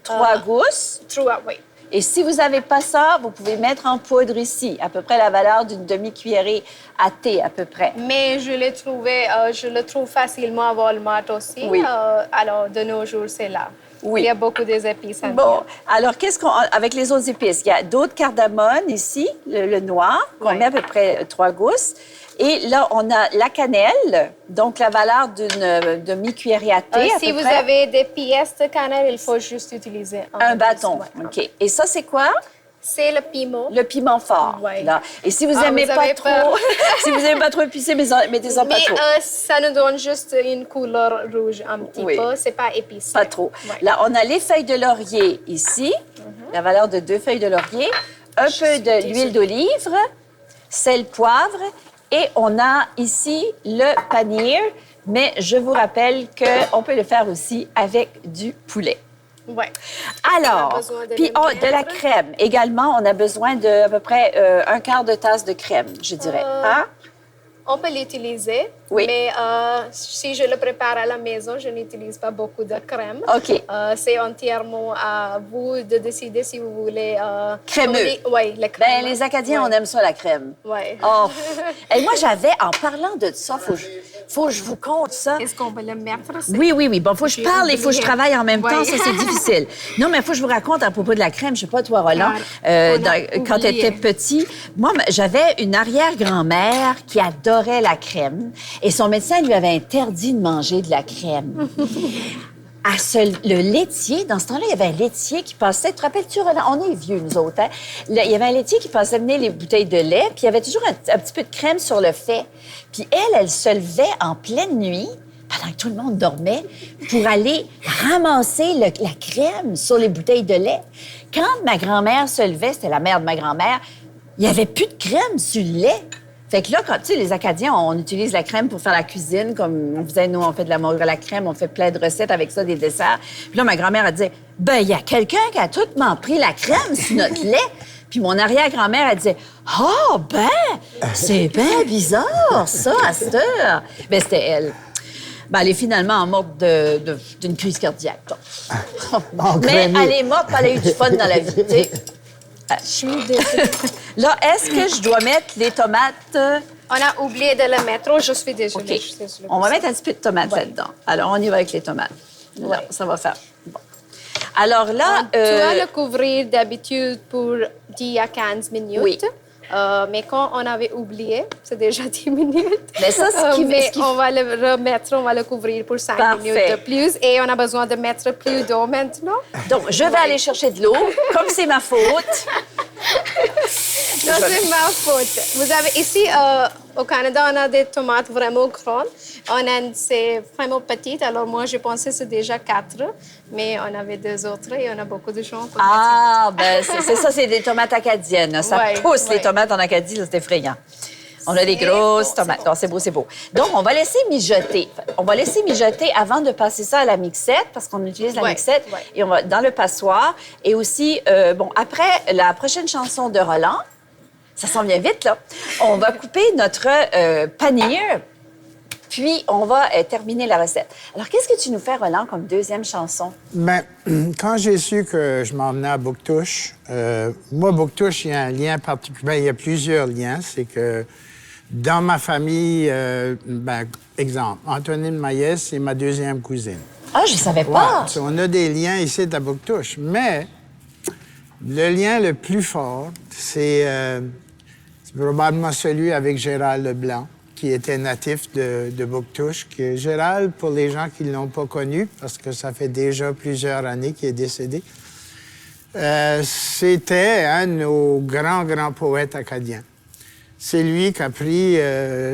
3 gousses. 3, oui. Et si vous n'avez pas ça, vous pouvez mettre en poudre ici, à peu près la valeur d'une demi-cuillerée à thé, à peu près. Mais je l'ai trouvé, je le trouve facilement à Walmart aussi. Oui. Alors, de nos jours, c'est là. Oui. Il y a beaucoup d'épices. Bon, alors, qu'est-ce qu'on... Avec les autres épices, il y a d'autres cardamomes ici, le noir, qu'on Oui. met à peu près 3 gousses. Et là, on a la cannelle, donc la valeur d'une demi-cuillerée à thé, à Si peu vous près. avez des pièces de cannelle, il faut juste utiliser Un bâton, Ouais. OK. Et ça, c'est quoi? C'est le piment. Le piment fort. Ouais. Là. Et si vous Ah, aimez vous pas avez trop, peur. si vous aimez pas trop épicé, mettez-en pas Mais trop. ça nous donne juste une couleur rouge un petit Oui. peu. C'est pas épicé. Pas trop. Ouais. Là, on a les feuilles de laurier ici, la valeur de 2 feuilles de laurier, un peu d'huile d'olive, sel, poivre, et on a ici le paneer, mais je vous rappelle qu'on peut le faire aussi avec du poulet. Ouais. Alors, On a besoin de puis le de la mettre. crème. Également, on a besoin de à peu près un quart de tasse de crème, je dirais. Hein? On peut l'utiliser, Oui. mais si je le prépare à la maison, je n'utilise pas beaucoup de crème. OK. C'est entièrement à vous de décider si vous voulez... Crémeux. Oui, le crème. Ben, les Acadiens, on aime ça, la crème. Oui. Oh! Et moi, j'avais, en parlant de ça, faut que je vous conte ça. Est-ce qu'on peut le mettre? Oui. Bon, faut que je J'ai parle et faut que je oublié. travaille en même temps. Ouais. Ça, c'est difficile. Non, mais faut que je vous raconte à propos de la crème. Je sais pas, toi, Roland, On a quand tu oublié. étais petit, moi, j'avais une arrière-grand-mère qui adorait la crème. Et son médecin lui avait interdit de manger de la crème. Le laitier, dans ce temps-là, il y avait un laitier qui passait. Te rappelles-tu, Roland? On est vieux, nous autres. Hein? Il y avait un laitier qui passait mener les bouteilles de lait, puis il y avait toujours un petit peu de crème sur le fait. Puis elle se levait en pleine nuit, pendant que tout le monde dormait, pour aller ramasser la crème sur les bouteilles de lait. Quand ma grand-mère se levait, c'était la mère de ma grand-mère, il n'y avait plus de crème sur le lait. Fait que là, quand, tu sais, les Acadiens, on utilise la crème pour faire la cuisine, comme on faisait, nous, on fait de la morue à la crème, on fait plein de recettes avec ça, des desserts. Puis là, ma grand-mère, elle disait, ben, il y a quelqu'un qui a tout pris la crème sur notre lait. Puis mon arrière-grand-mère, elle disait, ah, ben, c'est bien bizarre, ça, à cette heure. Ben, c'était elle. Ben, elle est finalement morte d'une crise cardiaque. En Mais crémé. elle est morte, puis elle a eu du fun dans la vie, tu sais. Je suis désolée. Là, est-ce que je dois mettre les tomates? On a oublié de le mettre. Oh, je suis désolée. OK. Je suis désolée On pour va ça. mettre un petit peu de tomates là-dedans. Alors, on y va avec les tomates. Là, Ouais. ça va faire. Bon. Alors là... Tu vas le couvrir d'habitude pour 10 à 15 minutes. Oui. Mais quand on avait oublié, c'est déjà 10 minutes. Mais ça, ce qui- mais ce qui- on va le remettre, on va le couvrir pour 5 Parfait. minutes de plus. Et on a besoin de mettre plus d'eau maintenant. Donc, je vais aller chercher de l'eau. Comme c'est ma faute, Non, c'est ma faute. Vous avez ici, au Canada, on a des tomates vraiment grandes. C'est vraiment petite. Alors moi, je pensais que c'est déjà 4. Mais on avait 2 autres et on a beaucoup de gens. pour ah, ben c'est ça, c'est des tomates acadiennes. Là. Ça Ouais, pousse, les ouais. tomates en Acadie, là, c'est effrayant. On a des C'est grosses beau, tomates. c'est beau. Non, c'est beau, c'est beau. Donc, on va laisser mijoter. On va laisser mijoter avant de passer ça à la mixette, parce qu'on utilise la Ouais, mixette, ouais. et on va dans le passoire. Et aussi, bon, après la prochaine chanson de Roland, ça s'en vient vite, là, on va couper notre panir, puis on va terminer la recette. Alors, qu'est-ce que tu nous fais, Roland, comme deuxième chanson? Ben, quand j'ai su que je m'en venais à Bouctouche, moi, Bouctouche, il y a un lien particulier. Ben, il y a plusieurs liens. C'est que dans ma famille, ben, exemple, Antonine Maillet, c'est ma deuxième cousine. Ah, je savais pas. Ouais, on a des liens ici à Bouctouche. Mais le lien le plus fort, c'est probablement celui avec Gérald Leblanc, qui était natif de Bouctouche. Gérald, pour les gens qui ne l'ont pas connu, parce que ça fait déjà plusieurs années qu'il est décédé, c'était un de nos grands poètes acadiens. C'est lui qui a pris,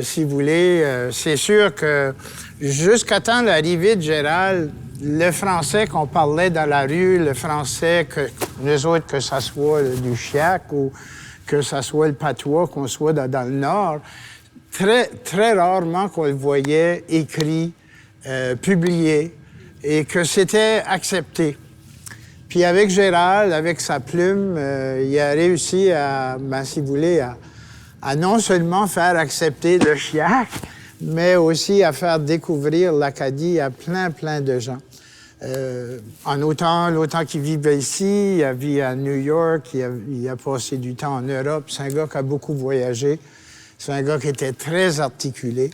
si vous voulez, c'est sûr que jusqu'à temps l'arrivée de Gérald, le français qu'on parlait dans la rue, le français que nous autres, que ça soit du chiac ou que ça soit le patois qu'on soit dans le Nord, très rarement qu'on le voyait écrit, publié, et que c'était accepté. Puis avec Gérald, avec sa plume, il a réussi à, ben, si vous voulez, à non seulement faire accepter le chiac, mais aussi à faire découvrir l'Acadie à plein de gens. En autant qu'il vivait ici, il a vécu à New York, il a passé du temps en Europe. C'est un gars qui a beaucoup voyagé. C'est un gars qui était très articulé.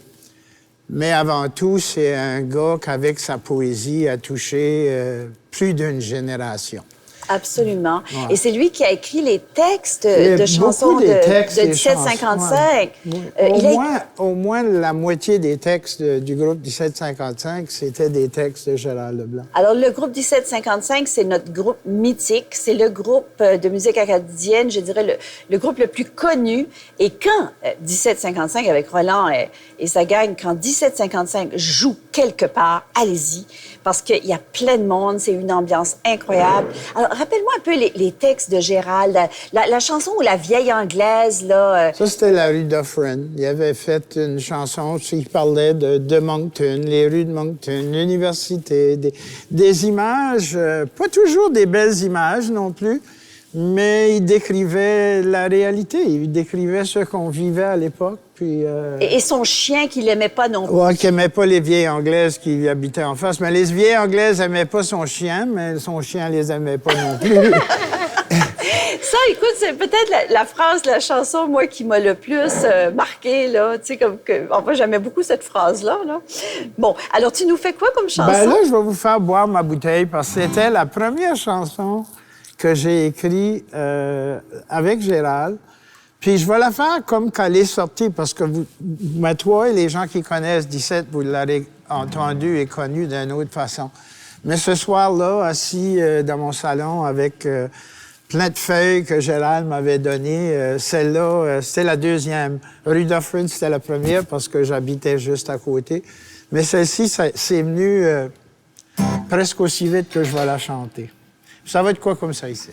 Mais avant tout, c'est un gars qu'avec sa poésie a touché plus d'une génération. Absolument. Ouais. Et c'est lui qui a écrit les textes Il y a de chansons beaucoup de, des textes, de des 1755. chansons, ouais. Il a Au moins la moitié des textes du groupe 1755, c'était des textes de Gérald Leblanc. Alors, le groupe 1755, c'est notre groupe mythique. C'est le groupe de musique acadienne, je dirais, le groupe le plus connu. Et quand 1755, avec Roland et sa gang, quand 1755 joue quelque part, allez-y, parce qu'il y a plein de monde, c'est une ambiance incroyable. Alors, rappelle-moi un peu les textes de Gérald, la chanson où la vieille anglaise, là... Ça, c'était la rue Dufferin. Il avait fait une chanson qui parlait de Moncton, les rues de Moncton, l'université, des images, pas toujours des belles images non plus, mais il décrivait la réalité, il décrivait ce qu'on vivait à l'époque. Puis, Et son chien qu'il aimait pas non plus. ouais, qui n'aimait pas les vieilles Anglaises qui habitaient en face. Mais les vieilles Anglaises n'aimaient pas son chien, mais son chien les aimait pas non plus. Ça, écoute, c'est peut-être la phrase de la chanson, moi, qui m'a le plus marqué, là. Tu sais, comme que... Enfin, j'aimais beaucoup cette phrase-là, là. Bon, alors, tu nous fais quoi comme chanson? Ben là, je vais vous faire boire ma bouteille parce que c'était la première chanson que j'ai écrite avec Gérald. Puis je vais la faire comme quand elle est sortie parce que toi et les gens qui connaissent 17, vous l'aurez entendu et connu d'une autre façon. Mais ce soir-là, assis dans mon salon avec plein de feuilles que Gérald m'avait données, celle-là, c'était la deuxième. Rue Dufferin, c'était la première parce que j'habitais juste à côté. Mais celle-ci, c'est venu presque aussi vite que je vais la chanter. Ça va être quoi comme ça ici?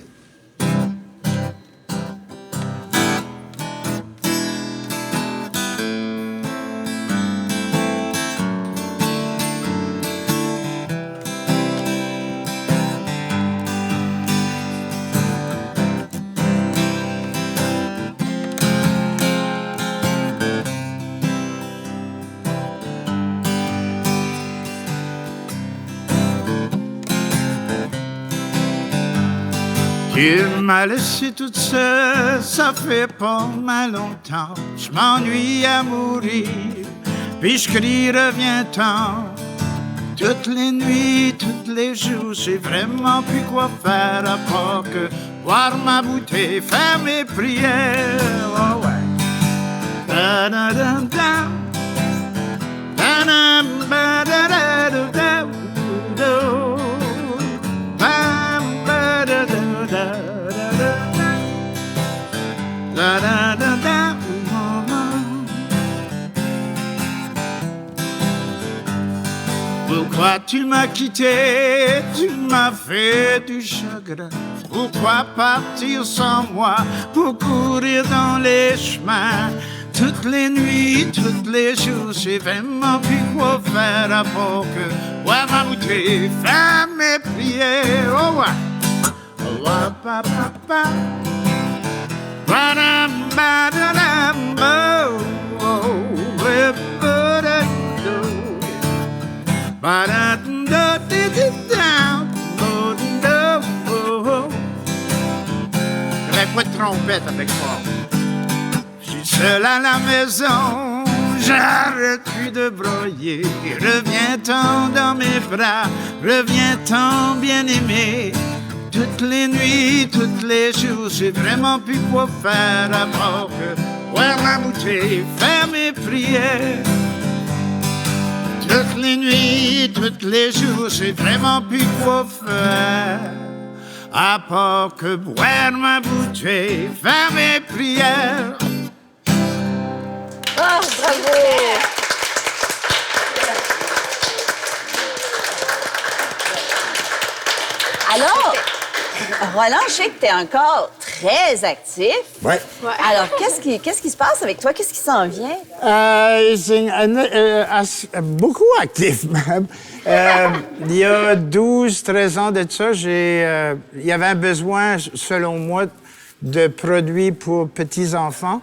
Tu m'as laissé toute seule, ça fait pas mal longtemps. Je m'ennuie à mourir, puis je crie reviens-t'en. Toutes les nuits, tous les jours, j'ai vraiment plus quoi faire à part que boire ma bouteille, faire mes prières. Oh ouais. Da-da-da-da. Da-da, ba-da-da-da-da-da. Da-da-da-da. Pourquoi tu m'as quitté, tu m'as fait du chagrin? Pourquoi partir sans moi pour courir dans les chemins? Toutes les nuits, tous les jours, j'ai vraiment plus quoi faire à part que boire ma bouteille, faire mes prières. Oh ouais. Oh, pa, pa, pa. Ba-dam, ba-da-dam, oh, oh, oh, ba-da-do. J'avais pas de trompette avec moi. Je suis seul à la maison, j'arrête plus de broyer. Reviens-t'en dans mes bras, reviens-t'en bien-aimé. Toutes les nuits, tous les jours, j'ai vraiment plus quoi faire à part que boire ma bouteille, faire mes prières. Toutes les nuits, tous les jours, j'ai vraiment plus quoi faire à part que boire ma bouteille, faire mes prières. Oh, bravo! Alors, Roland, je sais que tu es encore très actif. Ouais. Alors, qu'est-ce qui se passe avec toi? Qu'est-ce qui s'en vient? Beaucoup actif, même. Il y a 12-13 ans de ça, il y avait un besoin, selon moi, de produits pour petits-enfants.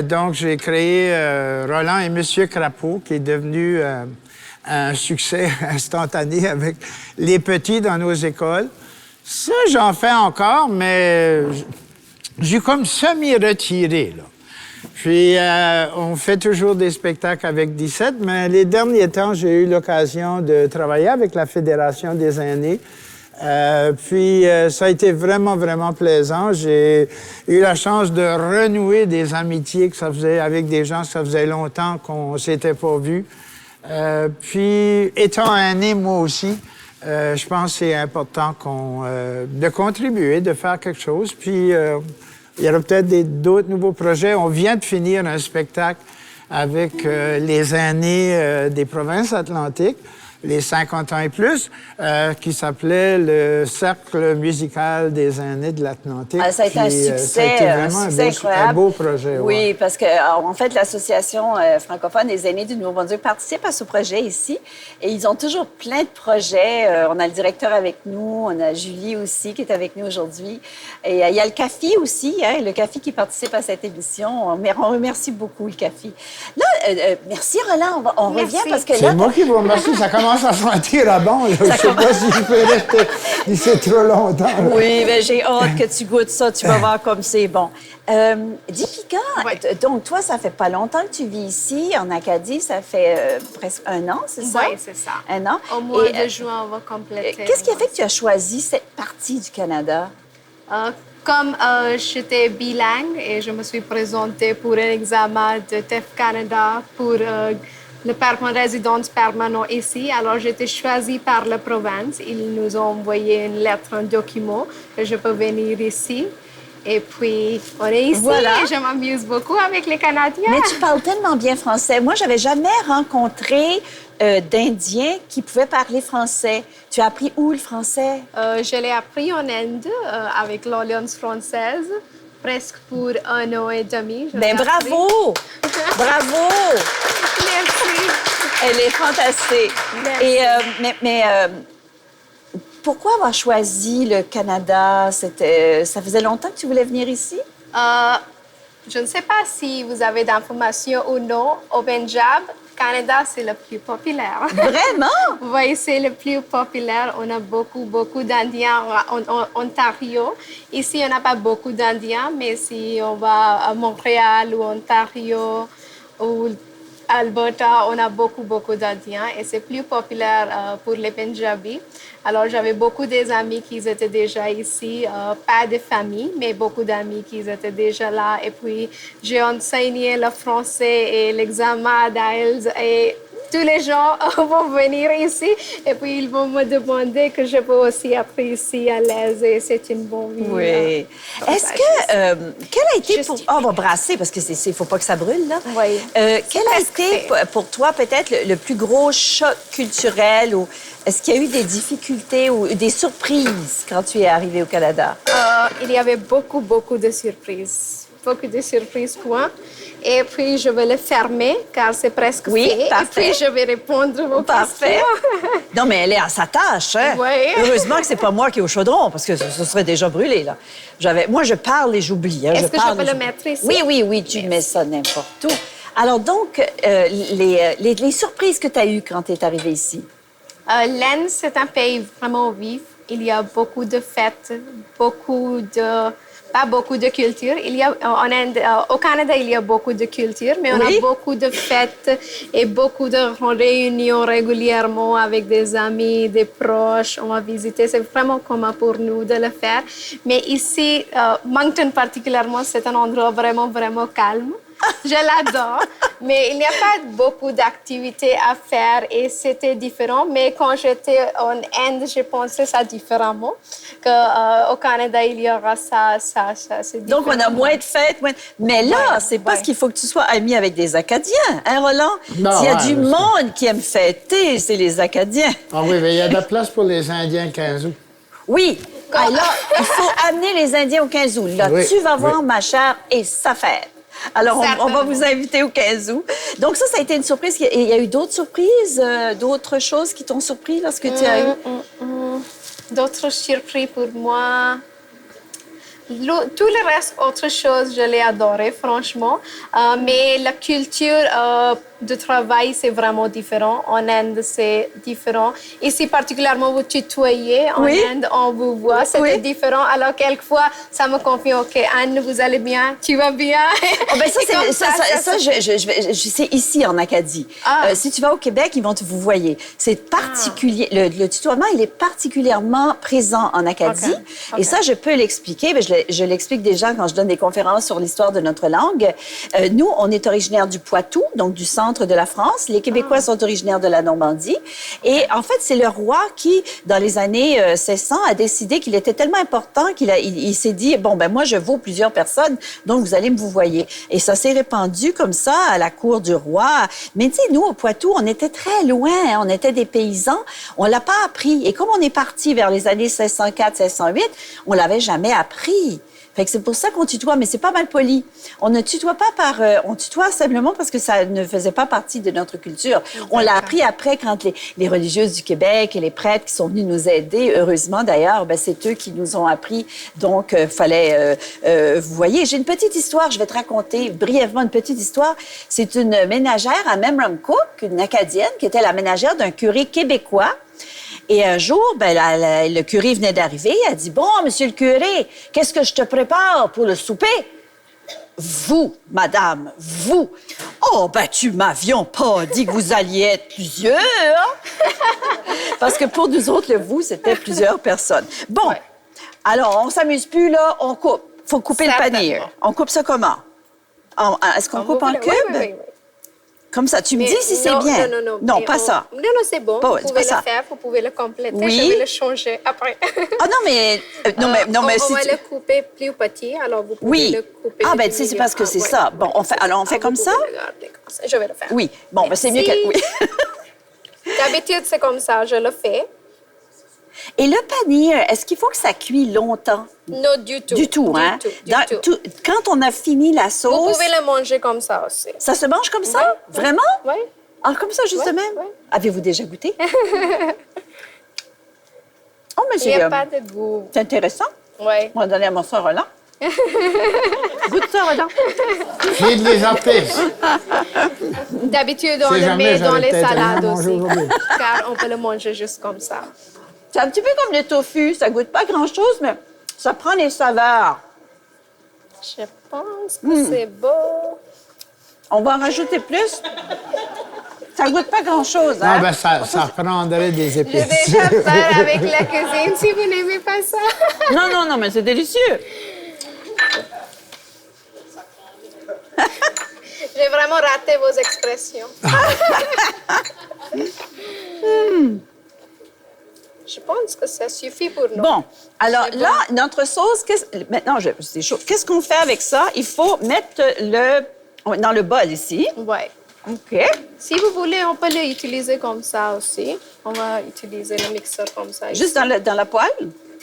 Donc, j'ai créé Roland et Monsieur Crapaud, qui est devenu un succès instantané avec les petits dans nos écoles. Ça, j'en fais encore, mais j'ai comme semi-retiré, là. Puis, on fait toujours des spectacles avec 17, mais les derniers temps, j'ai eu l'occasion de travailler avec la Fédération des aînés. Ça a été vraiment, vraiment plaisant. J'ai eu la chance de renouer des amitiés que ça faisait avec des gens que ça faisait longtemps qu'on s'était pas vus. Puis, étant aîné, moi aussi, je pense que c'est important de contribuer, de faire quelque chose. Puis, il y aura peut-être d'autres nouveaux projets. On vient de finir un spectacle avec les aînés des provinces atlantiques, les 50 ans et plus, qui s'appelait le Cercle musical des aînés de l'Atlantique. Ah, ça a été un succès, ça a été vraiment incroyable. un beau projet. Oui, ouais. parce que, en fait, l'Association francophone des aînés du Nouveau-Brunswick participe à ce projet ici. Et ils ont toujours plein de projets. On a le directeur avec nous, on a Julie aussi qui est avec nous aujourd'hui. Et il y a le CAFI aussi, hein, le CAFI qui participe à cette émission. On remercie beaucoup le CAFI. Là, merci Roland, on revient parce que là... C'est moi qui vous remercie, ça commence à sentir à bon. Là. Je ne sais pas si je peux rester ici trop longtemps. Là. Oui, mais j'ai hâte que tu goûtes ça. Tu vas voir comme c'est bon. Dipika, donc toi, ça fait pas longtemps que tu vis ici, en Acadie. Ça fait presque un an, c'est ça? Oui, c'est ça. Un an. Au mois de juin, on va compléter. Qu'est-ce qui a fait que tu as choisi cette partie du Canada? Comme j'étais bilingue et je me suis présentée pour un examen de TEF Canada pour le résidence permanente ici. Alors, j'ai été choisie par la province. Ils nous ont envoyé une lettre, un document que je peux venir ici. Et puis, on est ici voilà. Et je m'amuse beaucoup avec les Canadiens. Mais tu parles tellement bien français. Moi, j'avais jamais rencontré d'Indiens qui pouvaient parler français. Tu as appris où le français? Je l'ai appris en Inde avec l'Alliance française, presque pour 1 an et demi. Ben bravo! Bravo! Merci. Elle est fantastique. Merci. Et, pourquoi avoir choisi le Canada? Ça faisait longtemps que tu voulais venir ici? Je ne sais pas si vous avez d'informations ou non. Au Punjab, Canada, c'est le plus populaire. Vraiment? Oui, c'est le plus populaire. On a beaucoup d'Indiens en Ontario. Ici, on n'a pas beaucoup d'Indiens, mais si on va à Montréal ou Ontario ou Alberta, on a beaucoup d'Indiens et c'est plus populaire pour les Punjabis. Alors, j'avais beaucoup d'amis qui étaient déjà ici, pas de famille, mais beaucoup d'amis qui étaient déjà là. Et puis, j'ai enseigné le français et l'examen d'IELTS et tous les gens vont venir ici et puis ils vont me demander que je peux aussi apprendre ici à l'aise et c'est une bonne vie. Oui. Est-ce que, quel a été pour... Oh, on va brasser parce que c'est faut pas que ça brûle, là. Oui. Quel a été pour toi peut-être le plus gros choc culturel ou est-ce qu'il y a eu des difficultés ou des surprises quand tu es arrivée au Canada? Il y avait beaucoup de surprises. Beaucoup de surprises pour moi. Et puis, je vais le fermer car c'est presque fait. Parfait. Et puis, je vais répondre aux Parfait. questions. Non, mais elle est à sa tâche, hein? Oui. Heureusement que c'est pas moi qui est au chaudron, parce que ce serait déjà brûlé, là. Moi, je parle et j'oublie. Hein, Est-ce que je peux le mettre ici? Oui, tu mets ça n'importe où. Alors, donc, les surprises que tu as eues quand tu es arrivée ici? L'Inde, c'est un pays vraiment vif. Il y a beaucoup de fêtes, pas beaucoup de culture. Il y a, en Inde, au Canada, il y a beaucoup de culture, mais on a beaucoup de fêtes et beaucoup de réunions régulièrement avec des amis, des proches. On va visiter. C'est vraiment commun pour nous de le faire. Mais ici, Moncton particulièrement, c'est un endroit vraiment calme. Je l'adore, mais il n'y a pas beaucoup d'activités à faire et c'était différent. Mais quand j'étais en Inde, je pensais ça différemment. Qu'au Canada, il y aura ça, c'est différent. Donc, on a moins de fêtes. Mais là, c'est parce qu'il faut que tu sois ami avec des Acadiens, hein, Roland? S'il y a du monde qui aime fêter, c'est les Acadiens. Ah oui, mais il y a de la place pour les Indiens le 15 août. Oui. Alors, il faut amener les Indiens au 15 août. Là, tu vas voir, ma chère, et ça fête. Alors, on va vous inviter au 15 août. Donc, ça a été une surprise. Il y a eu d'autres surprises, d'autres choses qui t'ont surpris lorsque tu as eu? D'autres surprises pour moi. Tout le reste, autre chose, je l'ai adoré, franchement. Mais la culture de travail, c'est vraiment différent. En Inde, c'est différent. Ici, particulièrement, vous tutoyez. En Inde, on vous voit. C'était différent. Alors, quelquefois, ça me confie, OK, Anne, vous allez bien? Tu vas bien? Oh, ben c'est ici, en Acadie. Si tu vas au Québec, ils vont vous voyer. C'est particulier. Le tutoiement, il est particulièrement présent en Acadie. Et ça, je peux l'expliquer. Je l'explique déjà quand je donne des conférences sur l'histoire de notre langue. Nous, on est originaire du Poitou, donc du centre de la France. Les Québécois sont originaires de la Normandie. Et en fait, c'est le roi qui, dans les années 1600, a décidé qu'il était tellement important qu'il s'est dit, bon, ben moi, je vaux plusieurs personnes, donc vous allez me vous voyer. Et ça s'est répandu comme ça à la cour du roi. Mais tu sais, nous, au Poitou, on était très loin. Hein, on était des paysans. On l'a pas appris. Et comme on est parti vers les années 1604, 1608, on l'avait jamais appris. Fait que c'est pour ça qu'on tutoie, mais c'est pas mal poli. On ne tutoie pas on tutoie simplement parce que ça ne faisait pas partie de notre culture. On l'a appris après quand les religieuses du Québec et les prêtres qui sont venus nous aider, heureusement d'ailleurs, ben c'est eux qui nous ont appris. Donc, fallait, vous voyez, j'ai une petite histoire, je vais te raconter brièvement une petite histoire. C'est une ménagère à Memramcook, une Acadienne, qui était la ménagère d'un curé québécois. Et un jour, le curé venait d'arriver. Elle dit, bon, monsieur le curé, qu'est-ce que je te prépare pour le souper? Vous, madame, vous. Oh, ben, tu m'avions pas dit que vous alliez être plusieurs. Parce que pour nous autres, le vous, c'était plusieurs personnes. Bon, alors, on s'amuse plus, là, on coupe. Faut couper le panier. On coupe ça comment? Est-ce qu'on coupe en cube? Oui. Comme ça, tu me dis si c'est bien. Non, pas ça. Non, c'est bon. Vous pouvez le faire, vous pouvez le compléter. Oui. Je vais le changer après. Ah non, mais... on va le couper plus petit, alors vous pouvez le couper. Ah, ben tu sais, c'est parce que c'est ça. Bon, on fait comme ça? Je vais le faire. Oui. Bon, ben c'est mieux que... Oui. D'habitude, c'est comme ça, je le fais. Et le panier, est-ce qu'il faut que ça cuit longtemps? Non, du tout. Du tout, hein? Du tout. Quand on a fini la sauce... Vous pouvez le manger comme ça aussi. Ça se mange comme ça? Oui. Vraiment? Oui. Ah, comme ça, juste de même? Oui. Avez-vous déjà goûté? Oh, mais il n'y a pas de goût. C'est intéressant. Oui. On va donner à mon soeur Roland. Goûte ça, Rodan. Vide les artistes. D'habitude, on Si le jamais met dans j'avais les peut-être rien salades mangé aussi, aujourd'hui. car on peut le manger juste comme ça. C'est un petit peu comme le tofu. Ça goûte pas grand-chose, mais ça prend les saveurs. Je pense que c'est beau. On va en rajouter plus. Ça goûte pas grand-chose, Non, hein? ben ça prendrait des J'ai épices. déjà peur avec la cuisine si vous n'aimez pas ça. Non, mais c'est délicieux. J'ai vraiment raté vos expressions. Je pense que ça suffit pour nous. Bon, alors C'est là, notre sauce, maintenant, c'est chaud. Qu'est-ce qu'on fait avec ça? Il faut mettre dans le bol ici. Ouais. OK. Si vous voulez, on peut l'utiliser comme ça aussi. On va utiliser le mixeur comme ça. Juste dans la poêle?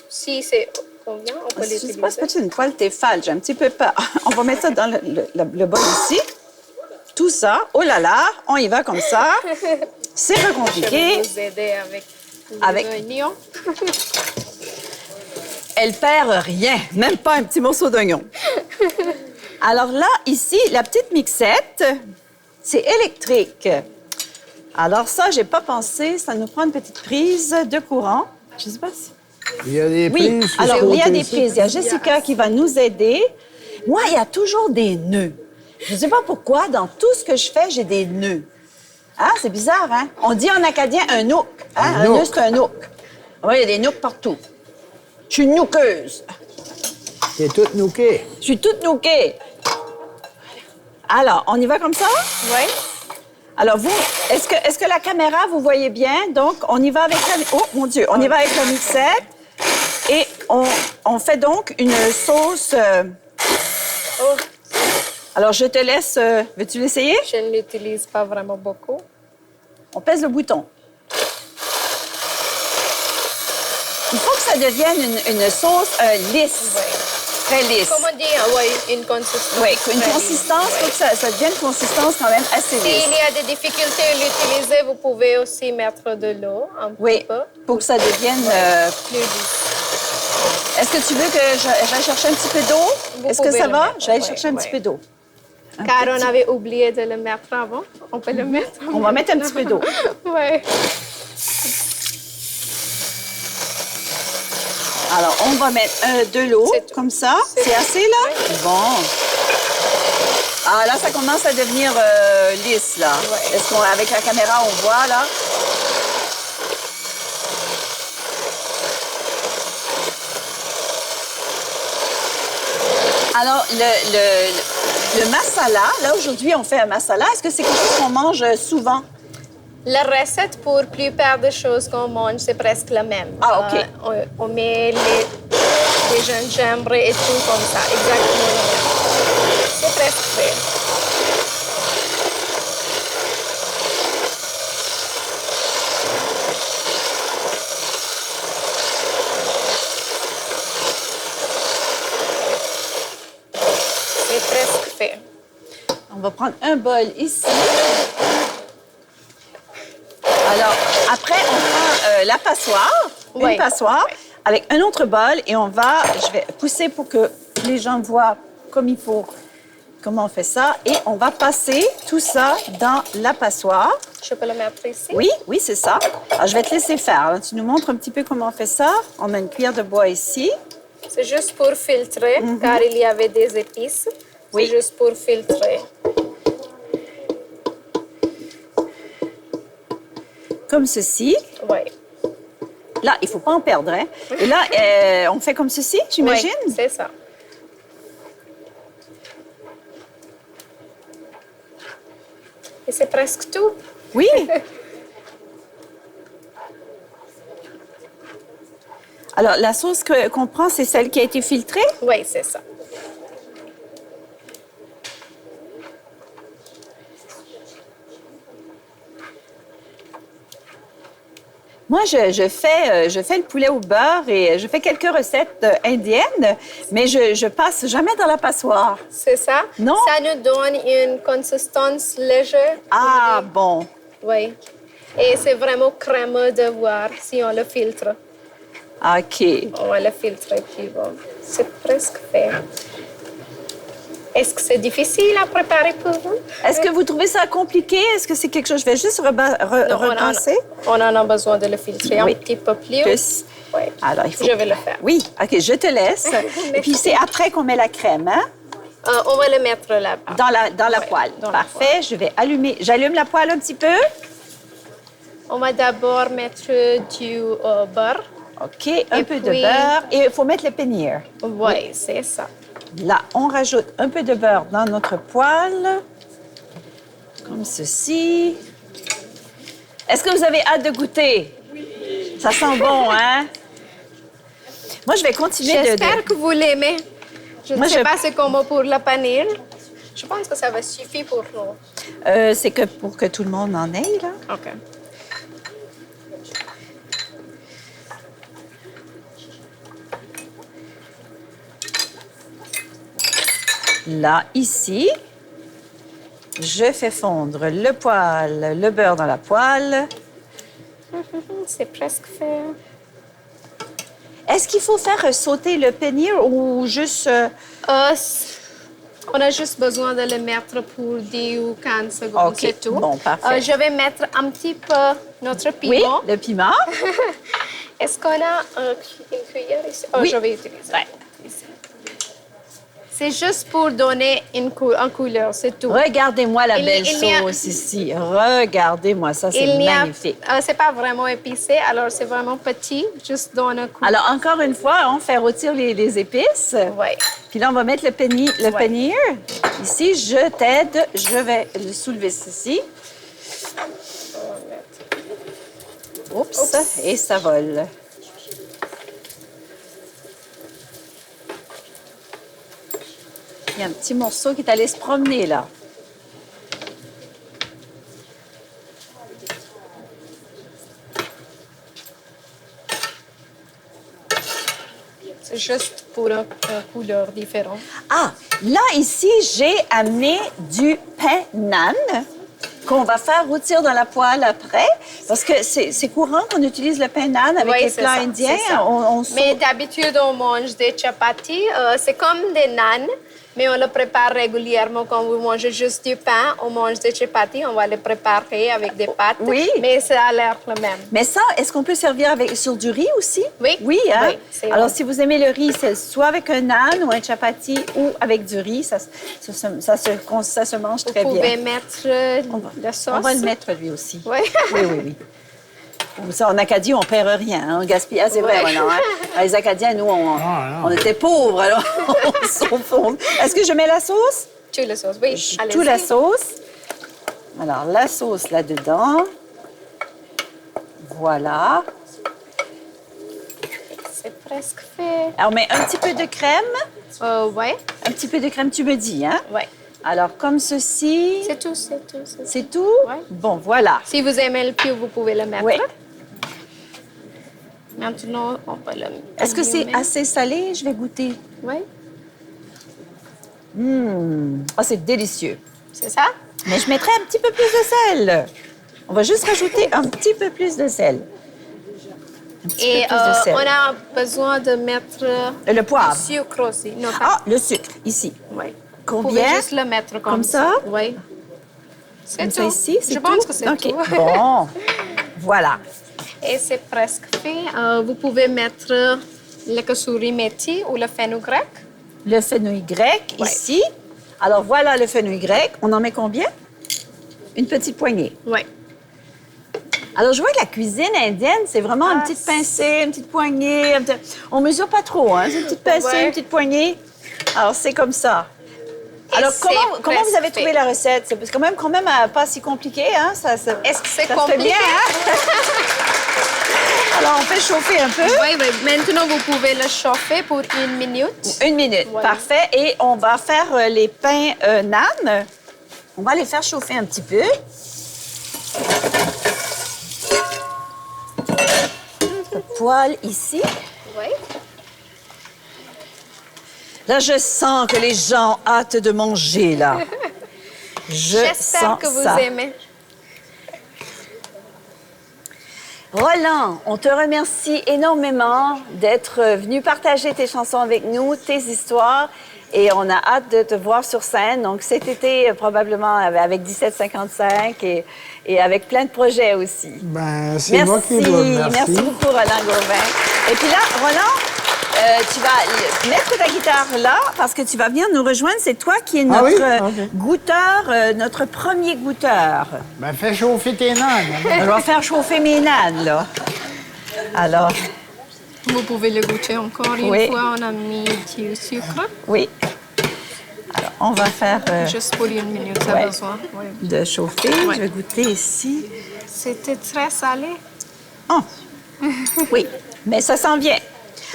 Si c'est convient, on peut Je sais l'utiliser. pas, c'est peut-être une poêle Tefal, j'ai un petit peu peur. On va mettre ça dans le bol ici. Tout ça, oh là là, on y va comme ça. C'est pas Je vais compliqué. vous aider avec Avec- l'oignon. Elle perd rien, même pas un petit morceau d'oignon. Alors là, ici, la petite mixette, c'est électrique. Alors ça, j'ai pas pensé, ça nous prend une petite prise de courant. Je sais pas si... Il y a des Oui, prises. alors il y a côté des ici. prises. Il y a Jessica qui va nous aider. Moi, il y a toujours des nœuds. Je ne sais pas pourquoi, dans tout ce que je fais, j'ai des nœuds. Hein, c'est bizarre, hein? On dit en acadien un nook. Hein? Un Un nœud, nook. c'est un nook. Oui, il y a des nooks partout. Je suis une nookeuse. C'est tout nouqué. Je suis toute nookée. Alors, on y va comme ça? Oui. Alors, vous, est-ce que la caméra, vous voyez bien? Donc, on y va avec la... Oh, mon Dieu! On y va avec la mixette. Et on fait donc une sauce... Oh, Alors, je te laisse... veux-tu l'essayer? je ne l'utilise pas vraiment beaucoup. On pèse le bouton. Il faut que ça devienne une sauce lisse. Oui. Très lisse. Comment dire? Oui, une consistance. Oui, une très consistance, il lisse, faut que ça devienne une consistance quand même assez oui. lisse. S'il y a des difficultés à l'utiliser, vous pouvez aussi mettre de l'eau un Oui, petit peu. pour que ça devienne... Plus lisse. Est-ce que tu veux que j'aille chercher un petit peu d'eau? Vous Est-ce que pouvez ça le va? mettre, J'aille oui, chercher un petit oui. peu d'eau. Car on avait oublié de le mettre avant. On peut le mettre. On va mettre un petit peu d'eau. Oui. Alors, on va mettre de l'eau, C'est tout. comme ça. C'est C'est tout. assez, là? Oui. Bon. Ah, là, ça commence à devenir lisse, là. Ouais. Est-ce qu'avec la caméra, on voit, là? Alors, le masala, là, aujourd'hui, on fait un masala. Est-ce que c'est quelque chose qu'on mange souvent? La recette pour la plupart des choses qu'on mange, c'est presque la même. Ah, OK. On met les gingembre et tout comme ça, exactement la même. C'est presque fait. C'est presque fait. On va prendre un bol ici. Alors, après, on prend la passoire, Oui. une passoire, Oui. avec un autre bol et je vais pousser pour que les gens voient comme il faut comment on fait ça. Et on va passer tout ça dans la passoire. Je peux le mettre ici? Oui, oui, c'est ça. Alors, je vais te laisser faire. Alors, tu nous montres un petit peu comment on fait ça. On met une cuillère de bois ici. C'est juste pour filtrer, car il y avait des épices. Oui. C'est juste pour filtrer. Comme ceci. Oui. Là, il ne faut pas en perdre. Hein? Et là, on fait comme ceci, j'imagine? Oui, c'est ça. Et c'est presque tout. Oui. Alors, la sauce qu'on prend, c'est celle qui a été filtrée? Oui, c'est ça. Moi, je fais le poulet au beurre et je fais quelques recettes indiennes, mais je passe jamais dans la passoire. C'est ça? Non. Ça nous donne une consistance légère. Ah, bon. Oui. Et c'est vraiment crémeux de voir si on le filtre. OK. On va le filtrer, puis bon, c'est presque fait. Est-ce que c'est difficile à préparer pour vous? Est-ce que vous trouvez ça compliqué? Est-ce que c'est quelque chose... Je vais juste repasser. On en a besoin de le filtrer Oui. un petit peu plus. Plus. Oui. Alors, il faut... Je vais le faire. Oui, OK, je te laisse. Et puis, c'est après qu'on met la crème, hein? On va le mettre là-bas. Dans la Ouais, poêle. dans la Parfait. Je vais allumer... J'allume la poêle un petit peu. On va d'abord mettre du beurre. OK, un peu de puis- beurre. Et il faut mettre le pénir. Oui, c'est ça. Là, on rajoute un peu de beurre dans notre poêle. Comme ceci. Est-ce que vous avez hâte de goûter? Oui. Ça sent bon, hein? Moi, je vais continuer de... J'espère que vous l'aimez. Je Moi, ne sais je- pas c'est comment pour le panir. Je pense que ça va suffire pour nous. C'est que pour que tout le monde en ait, là. OK. Là, ici, je fais fondre le poêle, le beurre dans la poêle. C'est presque fait. Est-ce qu'il faut faire sauter le pénir ou juste... On a juste besoin de le mettre pour 10 ou 15 secondes, OK, c'est tout. bon, parfait. Je vais mettre un petit peu notre Oui, piment. le piment. Est-ce qu'on a une cuillère ici? Oh, Oui. je vais utiliser. Ouais. Ici. C'est juste pour donner une couleur, c'est tout. Regardez-moi la Il- belle il y a- sauce ici. Regardez-moi ça, c'est magnifique. C'est pas vraiment épicé, alors c'est vraiment petit, juste donne un coup. Alors, encore une fois, on fait rôtir les épices. Oui. Puis là, on va mettre le pénir. Ouais. Ici, je t'aide. Je vais le soulever ceci. On va mettre- Oups. Et ça vole. Il y a un petit morceau qui est allé se promener, là. C'est juste pour une couleur différente. Ah, là, ici, j'ai amené du pain nan qu'on va faire rôtir dans la poêle après. Parce que c'est courant qu'on utilise le pain nan avec Oui, les c'est plats ça, indiens. c'est ça. On Mais d'habitude, on mange des chapatis. C'est comme des naans, mais on le prépare régulièrement. Quand vous mangez juste du pain, on mange des chapatis. On va les préparer avec des pâtes. Oui. Mais ça a l'air le même. Mais ça, est-ce qu'on peut servir sur du riz aussi? Oui. Oui, hein? Oui, c'est Alors, bon. si vous aimez le riz, c'est soit avec un naan ou un chapati ou avec du riz, ça se mange Vous très bien. pouvez mettre la sauce. On va le mettre, lui aussi. Oui. Oui. Ça, en Acadie, on ne perd rien. Hein? On gaspille. Ah, c'est vrai, Ouais. maintenant. Hein? Les Acadiens, nous, non. on était pauvres, alors on s'en fout. Est-ce que je mets la sauce? Tu la sauce, oui. Allez-y. Tout la sauce. Alors, la sauce là-dedans. Voilà. C'est presque fait. Alors, on met un petit peu de crème. Oui. Un petit peu de crème, tu me dis, hein? Oui. Alors, comme ceci. C'est tout, c'est tout. C'est tout? Ouais. Bon, voilà. Si vous aimez le pied, vous pouvez le mettre. Oui. Maintenant, on va le Est-ce que c'est allumer. assez salé? Je vais goûter. Oui, Ah, c'est délicieux. c'est ça? Mais je mettrai un petit peu plus de sel. On va juste rajouter un petit peu plus de sel. Un petit Et peu plus de sel. on a besoin de mettre Le poivre. du sucre aussi. Non, pas. Ah, le sucre, ici. Oui. Combien? Vous pouvez juste le mettre Comme ça? Oui. C'est Comme tout. ça ici, c'est Je tout? pense que c'est OK. tout. Bon, voilà. Et c'est presque fait. Vous pouvez mettre le kasuri methi ou le fenugrec. Le fenouil grec, Ouais. ici. Alors, voilà le fenouil grec. On en met combien? Une petite poignée. Oui. Alors, je vois que la cuisine indienne, c'est vraiment une Ah, petite pincée, une petite poignée. On mesure pas trop, hein? C'est une petite pincée, Ouais. une petite poignée. Alors, c'est comme ça. Et Alors, c'est comment vous avez presque trouvé fait. la recette? C'est quand même pas si compliqué, hein? Est-ce que c'est ça se fait compliqué? bien, hein? Alors, on fait chauffer un peu. Oui, oui. Maintenant, vous pouvez le chauffer pour 1 minute. 1 minute, Voilà. parfait. Et on va faire les pains nan. On va les faire chauffer un petit peu. Le poêle ici. Oui. Là, je sens que les gens ont hâte de manger, là. Je J'espère sens que vous ça. aimez. Roland, on te remercie énormément d'être venu partager tes chansons avec nous, tes histoires. Et on a hâte de te voir sur scène. Donc, cet été, probablement avec 1755 et avec plein de projets aussi. Ben, c'est moi qui vous remercie. Merci beaucoup, Roland Gauvin. Et puis là, Roland, tu vas mettre ta guitare là parce que tu vas venir nous rejoindre. C'est toi qui es notre goûteur, notre premier goûteur. Ben, fais chauffer tes nanes. Je vais faire chauffer mes nanes, là. Alors... Vous pouvez le goûter encore une fois. On a mis du sucre. Oui. Alors, on va faire... Juste pour une minute, ça a besoin. Oui. De chauffer. Je vais goûter ici. C'était très salé. Oh! Oui, mais ça sent bien.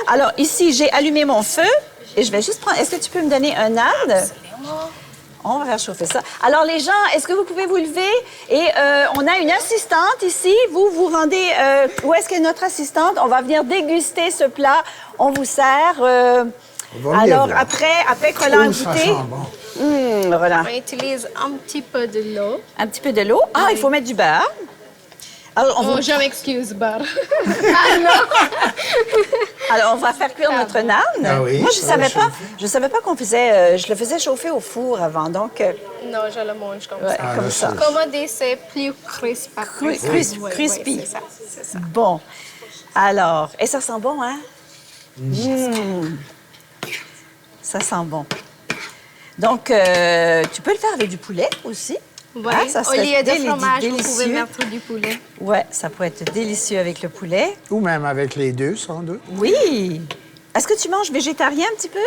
Alors, ici, j'ai allumé mon feu et je vais juste prendre... Est-ce que tu peux me donner un âne? On va faire chauffer ça. Alors, les gens, est-ce que vous pouvez vous lever? Et on a une assistante ici. Vous vous rendez... où est-ce qu'est notre assistante? On va venir déguster ce plat. On vous sert. Alors, après que Roland a goûté... Roland. On utilise un petit peu de l'eau. Un petit peu de l'eau. Ah, il faut mettre du beurre. Alors, je m'excuse, beurre. Alors, on va faire cuire notre naan. Ah oui, moi, je savais pas qu'on faisait... je le faisais chauffer au four avant, donc... Non, je le mange comme ouais, ça. comme ça. Comme on dit, c'est plus crispy. Crispy. C'est ça. Bon. Alors, et ça sent bon, hein? Ça sent bon. Donc, tu peux le faire avec du poulet aussi. Oui, Ah, ça au serait lieu de fromage, délicieux. vous pouvez mettre du poulet. Oui, ça pourrait être délicieux avec le poulet. Ou même avec les deux, sans doute. Oui. Est-ce que tu manges végétarien un petit peu?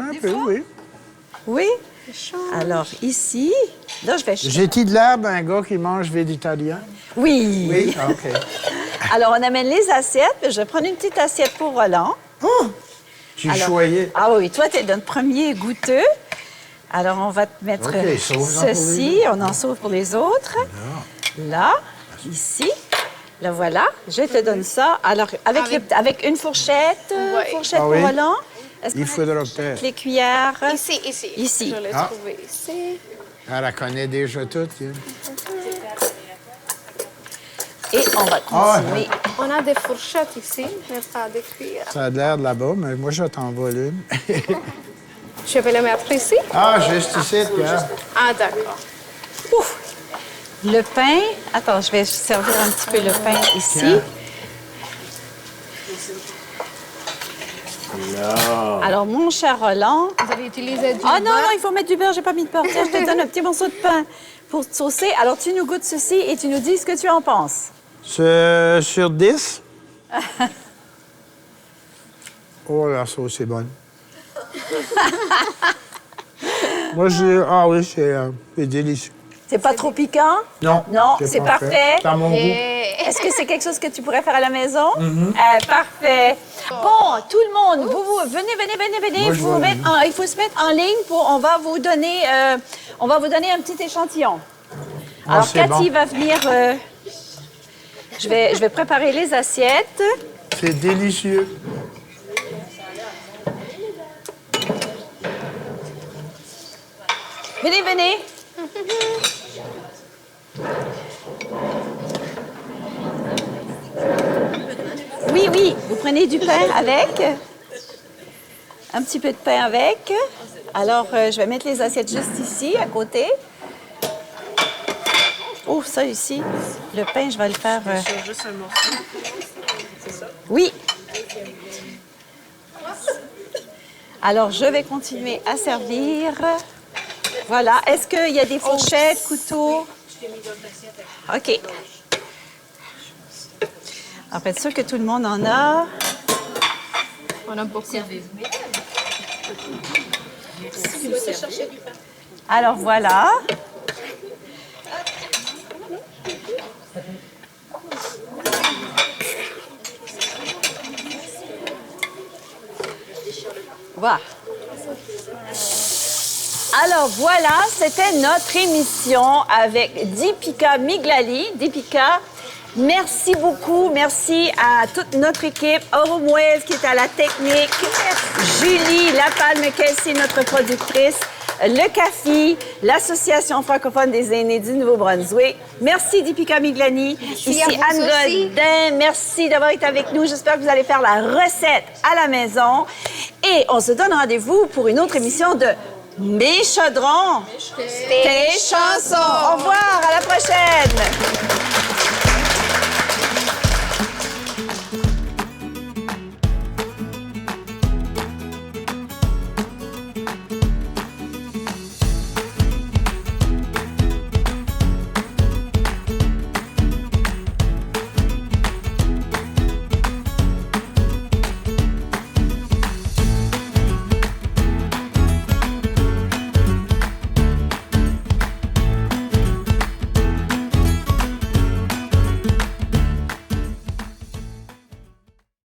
Un peu, oui. Oui. Alors, ici, là, je vais... J'ai dit de l'herbe à un gars qui mange végétarien. Oui. Oui, ah, OK. Alors, on amène les assiettes. Je vais prendre une petite assiette pour Roland. Oh! J'ai choyé. Ah oui, toi, tu es notre premier goûteux. Alors, on va te mettre OK, sauve-en pour ceci. les On en sauve pour les autres. Là, ici. Là, voilà. Je te donne ça. Alors, avec une fourchette, fourchette Ah pour Roland. Est-ce Il qu'on a faudra peut-être. les cuillères? Ici. Ici. Je l'ai trouvé ici. Elle la connaît déjà toute. Hein. Et on va continuer. On a des fourchettes ici, mais pas de cuillères. Ça a l'air de là-bas, mais moi, je t'en vole une. Je vais le mettre ici. Ah, juste ici, regarde. Ah, d'accord. Ouf! Le pain. Attends, je vais servir un petit peu le pain ici. Là. Alors, mon cher Roland... Vous avez utilisé du Ah non, beurre? non, il faut mettre du beurre, j'ai pas mis de beurre. Tiens, je te donne un petit morceau de pain pour te saucer. Alors, tu nous goûtes ceci et tu nous dis ce que tu en penses. Sur 10? Oh, la sauce est bonne. Moi, ah oui, c'est délicieux. C'est pas trop piquant? Non. Non, c'est parfait. C'est à mon goût. Est-ce que c'est quelque chose que tu pourrais faire à la maison? Parfait. Bon, tout le monde, venez. Moi, je vais Il faut se mettre en ligne on va vous donner un petit échantillon. Alors, c'est Cathy bon. va venir... je vais préparer les assiettes. C'est délicieux. Venez. Oui, vous prenez du pain avec. Un petit peu de pain avec. Alors, je vais mettre les assiettes juste ici, à côté. Oh, ça ici. Le pain, je vais le faire... Juste un morceau. Oui. Alors, je vais continuer à servir. Voilà. Est-ce qu'il y a des fourchettes, couteaux? OK. Alors, être sûr que tout le monde en a. On a beaucoup. Alors, voilà. Voilà. Alors voilà, c'était notre émission avec Deepika Miglali. Deepika, merci beaucoup. Merci à toute notre équipe. Oromouez qui est à la technique. Julie Lapalme-Kelsey, notre productrice. le CAFI, l'Association francophone des aînés du Nouveau-Brunswick. Merci, Deepika Miglani. Ici à vous Anne aussi. Godin. Merci d'avoir été avec nous. J'espère que vous allez faire la recette à la maison. Et on se donne rendez-vous pour une autre émission de Mes chaudrons, tes chansons. Au revoir, à la prochaine.